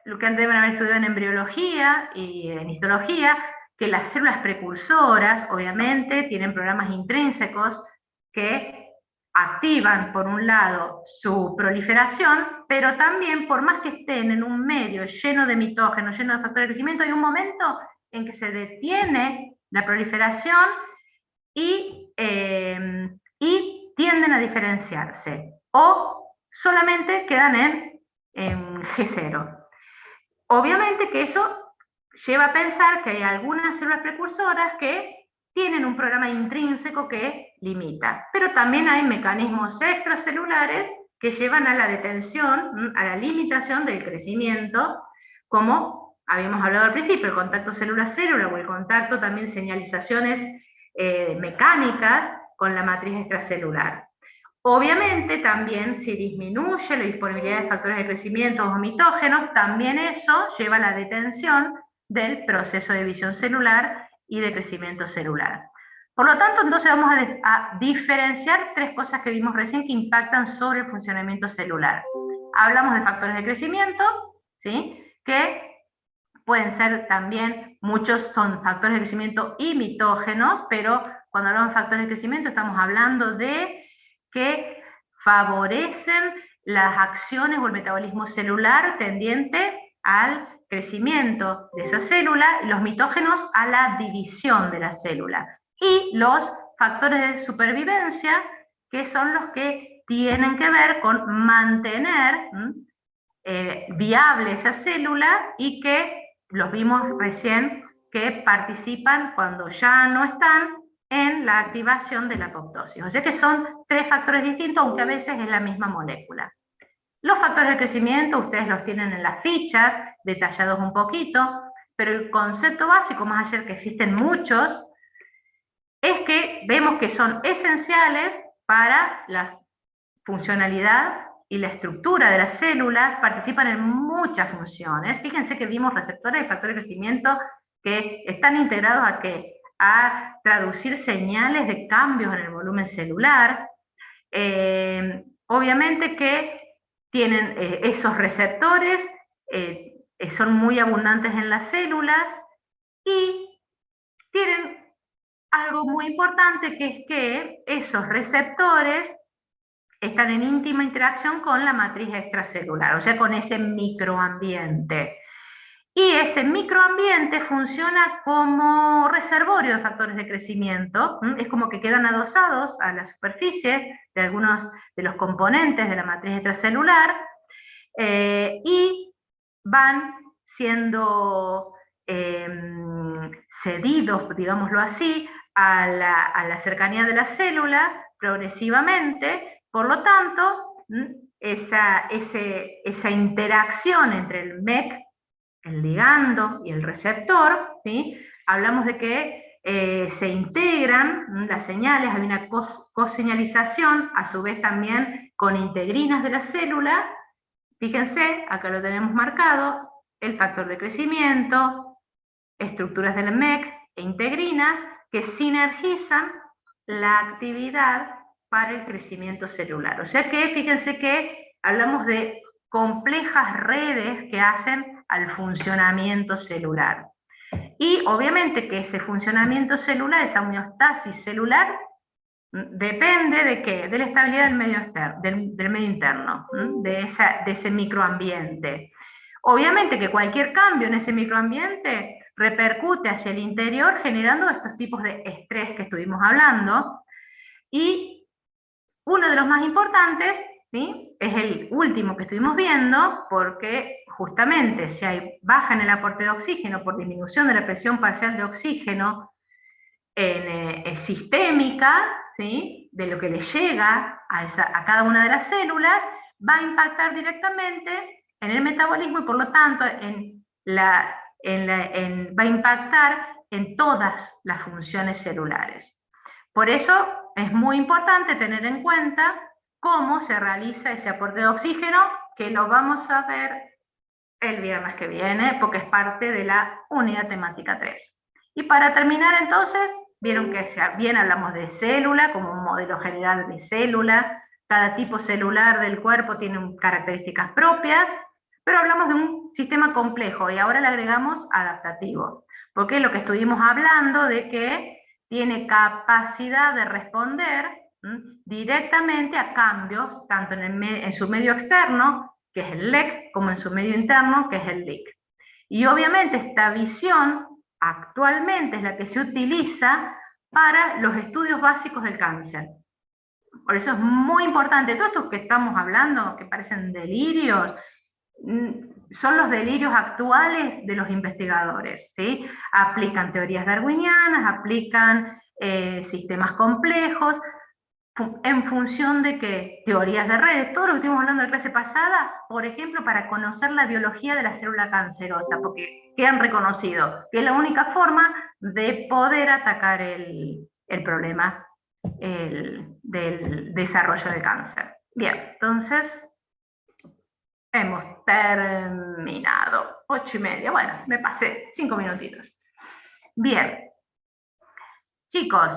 lo que deben haber estudiado en embriología y en histología, que las células precursoras, obviamente, tienen programas intrínsecos que activan, por un lado, su proliferación, pero también, por más que estén en un medio lleno de mitógenos, lleno de factores de crecimiento, hay un momento en que se detiene la proliferación y tienden a diferenciarse, o solamente quedan en G0. Obviamente que eso lleva a pensar que hay algunas células precursoras que tienen un programa intrínseco que limita, pero también hay mecanismos extracelulares que llevan a la detención, a la limitación del crecimiento, como habíamos hablado al principio, el contacto célula-célula o el contacto también señalizaciones mecánicas con la matriz extracelular. Obviamente también si disminuye la disponibilidad de factores de crecimiento o mitógenos, también eso lleva a la detención del proceso de división celular y de crecimiento celular. Por lo tanto, entonces vamos a diferenciar tres cosas que vimos recién que impactan sobre el funcionamiento celular. Hablamos de factores de crecimiento, ¿sí? Que pueden ser también, muchos son factores de crecimiento y mitógenos, pero cuando hablamos de factores de crecimiento estamos hablando de que favorecen las acciones o el metabolismo celular tendiente al crecimiento de esa célula, y los mitógenos a la división de la célula. Y los factores de supervivencia, que son los que tienen que ver con mantener viable esa célula y que los vimos recién que participan cuando ya no están en la activación de la apoptosis. O sea que son tres factores distintos, aunque a veces es la misma molécula. Los factores de crecimiento ustedes los tienen en las fichas, detallados un poquito, pero el concepto básico, más allá de que existen muchos, es que vemos que son esenciales para la funcionalidad y la estructura de las células, participan en muchas funciones. Fíjense que vimos receptores de factores de crecimiento que están integrados a traducir señales de cambios en el volumen celular. Obviamente que tienen esos receptores, son muy abundantes en las células y tienen algo muy importante, que es que esos receptores están en íntima interacción con la matriz extracelular, o sea, con ese microambiente. Y ese microambiente funciona como reservorio de factores de crecimiento, es como que quedan adosados a la superficie de algunos de los componentes de la matriz extracelular y van siendo cedidos, digámoslo así, a la cercanía de la célula progresivamente. Por lo tanto, esa interacción entre el MEC, el ligando y el receptor, ¿sí? Hablamos de que se integran las señales, hay una coseñalización, a su vez también con integrinas de la célula. Fíjense, acá lo tenemos marcado, el factor de crecimiento, estructuras del MEC e integrinas que sinergizan la actividad para el crecimiento celular. O sea que fíjense que hablamos de complejas redes que hacen al funcionamiento celular. Y obviamente que ese funcionamiento celular, esa homeostasis celular, depende de qué, de la estabilidad del medio externo, del medio interno, de ese microambiente. Obviamente que cualquier cambio en ese microambiente repercute hacia el interior generando estos tipos de estrés que estuvimos hablando, y uno de los más importantes, ¿sí?, es el último que estuvimos viendo, porque justamente si hay baja en el aporte de oxígeno por disminución de la presión parcial de oxígeno sistémica, ¿sí?, de lo que le llega a cada una de las células, va a impactar directamente en el metabolismo y por lo tanto va a impactar en todas las funciones celulares. Por eso es muy importante tener en cuenta cómo se realiza ese aporte de oxígeno, que lo vamos a ver el viernes que viene, porque es parte de la unidad temática 3. Y para terminar entonces, vieron que bien hablamos de célula como un modelo general de célula, cada tipo celular del cuerpo tiene características propias, pero hablamos de un sistema complejo y ahora le agregamos adaptativo, porque lo que estuvimos hablando de que tiene capacidad de responder directamente a cambios, tanto en su medio externo, que es el LEC, como en su medio interno, que es el LIC. Y obviamente esta visión actualmente es la que se utiliza para los estudios básicos del cáncer. Por eso es muy importante, todos estos que estamos hablando, que parecen delirios, son los delirios actuales de los investigadores, ¿sí? Aplican teorías darwinianas, aplican sistemas complejos, en función de que teorías de redes, todo lo que estuvimos hablando en la clase pasada, por ejemplo, para conocer la biología de la célula cancerosa, porque que han reconocido que es la única forma de poder atacar el problema del desarrollo de cáncer. Bien, entonces hemos terminado. 8:30, bueno, me pasé 5 minutitos. Bien, chicos,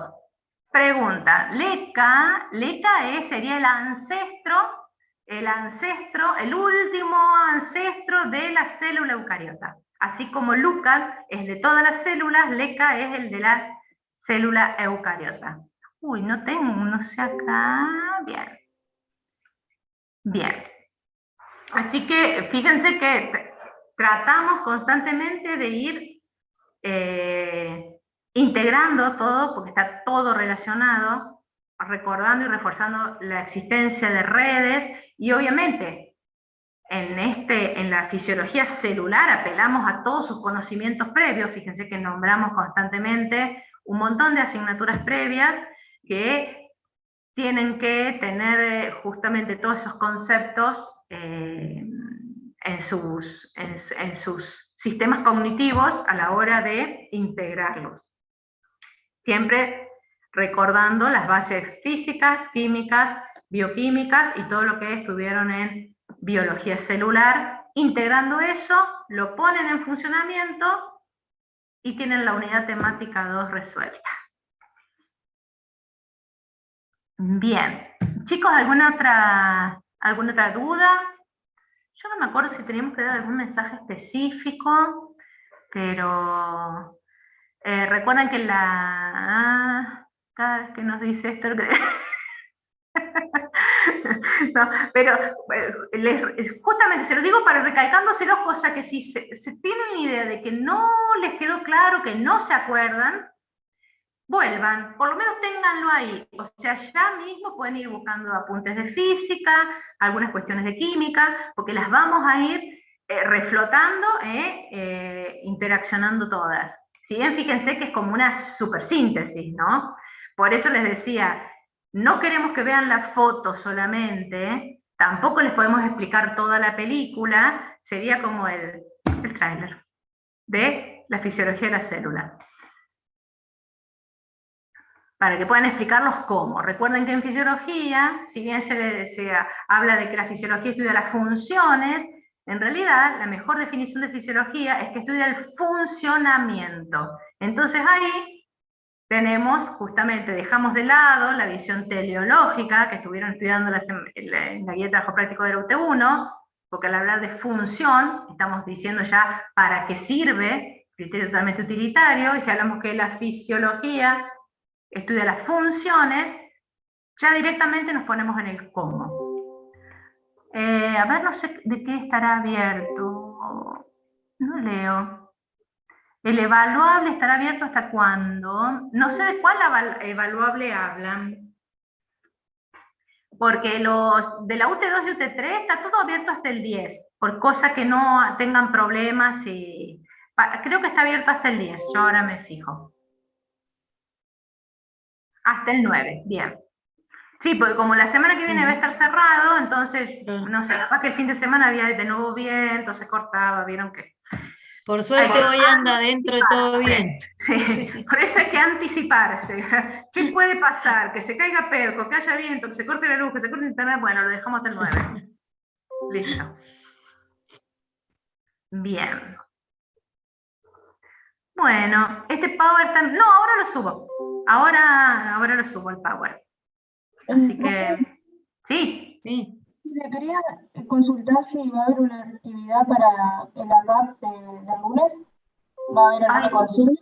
pregunta, LECA sería el último ancestro de la célula eucariota. Así como LUCA es de todas las células, LECA es el de la célula eucariota. Uy, no sé acá. Bien. Bien. Así que fíjense que tratamos constantemente de ir integrando todo, porque está todo relacionado, recordando y reforzando la existencia de redes, y obviamente en la fisiología celular apelamos a todos sus conocimientos previos. Fíjense que nombramos constantemente un montón de asignaturas previas que tienen que tener justamente todos esos conceptos en sus sistemas cognitivos a la hora de integrarlos. Siempre recordando las bases físicas, químicas, bioquímicas y todo lo que estuvieron en biología celular. Integrando eso, lo ponen en funcionamiento y tienen la unidad temática 2 resuelta. Bien, chicos, ¿alguna otra duda? Yo no me acuerdo si teníamos que dar algún mensaje específico, pero recuerden que cada vez que nos dice esto, no, pero justamente se lo digo para recalcándoselos cosas que si se tienen idea de que no les quedó claro, que no se acuerdan, vuelvan, por lo menos ténganlo ahí. O sea, ya mismo pueden ir buscando apuntes de física, algunas cuestiones de química, porque las vamos a ir reflotando, interaccionando todas. Si bien fíjense que es como una supersíntesis, ¿no? Por eso les decía, no queremos que vean la foto solamente, tampoco les podemos explicar toda la película, sería como el tráiler de la fisiología de la célula. Para que puedan explicarlos cómo. Recuerden que en fisiología, si bien se habla de que la fisiología estudia las funciones, en realidad la mejor definición de fisiología es que estudia el funcionamiento. Entonces ahí tenemos, justamente, dejamos de lado la visión teleológica que estuvieron estudiando en la guía de trabajo práctico de la UT1, porque al hablar de función, estamos diciendo ya para qué sirve, criterio totalmente utilitario, y si hablamos que la fisiología estudia las funciones, ya directamente nos ponemos en el cómo. A ver, no sé de qué estará abierto. No leo. ¿El evaluable estará abierto hasta cuándo? No sé de cuál evaluable hablan. Porque los de la UT2 y UT3 está todo abierto hasta el 10, por cosa que no tengan problemas. Creo que está abierto hasta el 10, yo ahora me fijo. Hasta el 9, bien. Sí, porque como la semana que viene va a estar cerrado, entonces, no sé, capaz que el fin de semana había de nuevo viento, se cortaba, vieron que... Por suerte hoy anda dentro de todo bien. Sí, sí. Por eso hay que anticiparse. ¿Qué puede pasar? Que se caiga Perco, que haya viento, que se corte la luz, que se corte internet. Bueno, lo dejamos hasta el 9. Listo. Bien. Bueno, este Power también... No, ahora lo subo. Ahora lo subo el Power. Así que... Sí. Sí. Le quería consultar si va a haber una actividad para el ACAP del lunes. ¿Va a haber alguna consigna?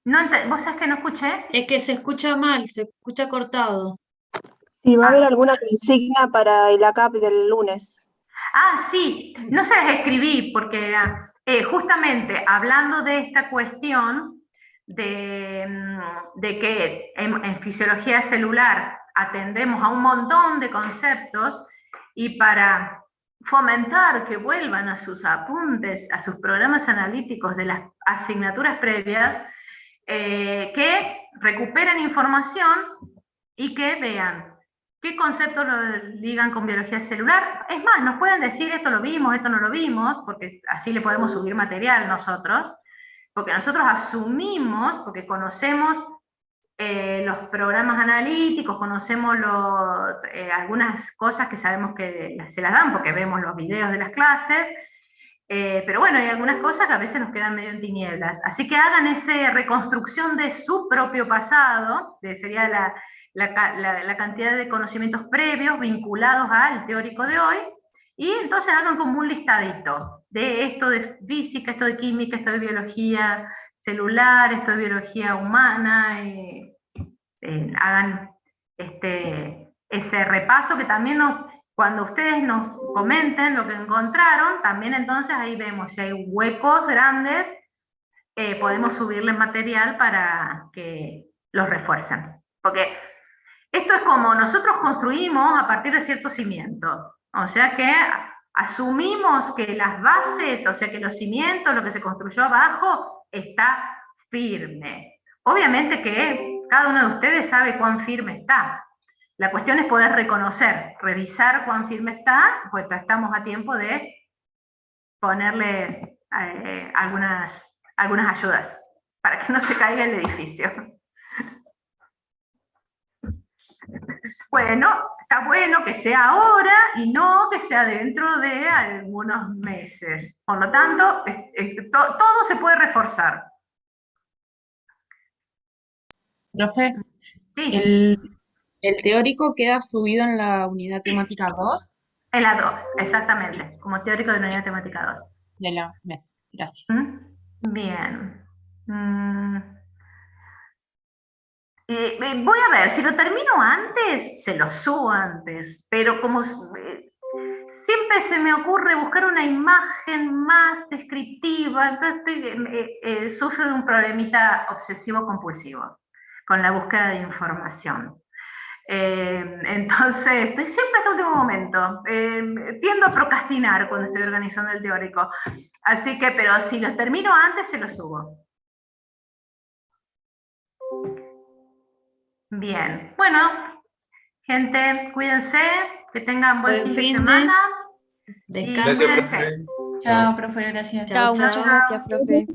No, ¿vos sabés que no escuché? Es que se escucha mal, se escucha cortado. Si va a haber alguna consigna para el ACAP del lunes. Ah, sí, no se las escribí porque justamente hablando de esta cuestión de que en fisiología celular atendemos a un montón de conceptos y para fomentar que vuelvan a sus apuntes, a sus programas analíticos de las asignaturas previas, que recuperen información y que vean qué conceptos lo ligan con biología celular. Es más, nos pueden decir esto lo vimos, esto no lo vimos, porque así le podemos subir material nosotros, porque nosotros asumimos, porque conocemos los programas analíticos, conocemos algunas cosas que sabemos que se las dan, porque vemos los videos de las clases, pero bueno, hay algunas cosas que a veces nos quedan medio en tinieblas. Así que hagan esa reconstrucción de su propio pasado, sería la cantidad de conocimientos previos vinculados al teórico de hoy, y entonces hagan como un listadito de esto de física, esto de química, esto de biología celular, esto de biología humana, hagan ese repaso que también cuando ustedes nos comenten lo que encontraron, también entonces ahí vemos si hay huecos grandes, podemos subirles material para que los refuercen. Porque esto es como nosotros construimos a partir de ciertos cimientos. O sea que asumimos que las bases, o sea que los cimientos, lo que se construyó abajo, está firme. Obviamente que cada uno de ustedes sabe cuán firme está. La cuestión es poder reconocer, revisar cuán firme está, pues estamos a tiempo de ponerle algunas ayudas para que no se caiga el edificio. Bueno, está bueno que sea ahora y no que sea dentro de algunos meses. Por lo tanto, todo se puede reforzar. Profe, Sí. ¿el teórico queda subido en la unidad temática 2? En la 2, exactamente, como teórico de la unidad temática 2. Bien, gracias. Bien. Voy a ver, si lo termino antes, se lo subo antes, pero como siempre se me ocurre buscar una imagen más descriptiva, entonces sufro de un problemita obsesivo-compulsivo con la búsqueda de información. Entonces, estoy siempre hasta el último momento. Tiendo a procrastinar cuando estoy organizando el teórico. Así que, pero si los termino antes, se los subo. Bien, bueno, gente, cuídense, que tengan buen fin de semana. Descansen. Gracias, profe. Chao, profe, gracias. Chao, Chao, muchas chao. gracias, profe.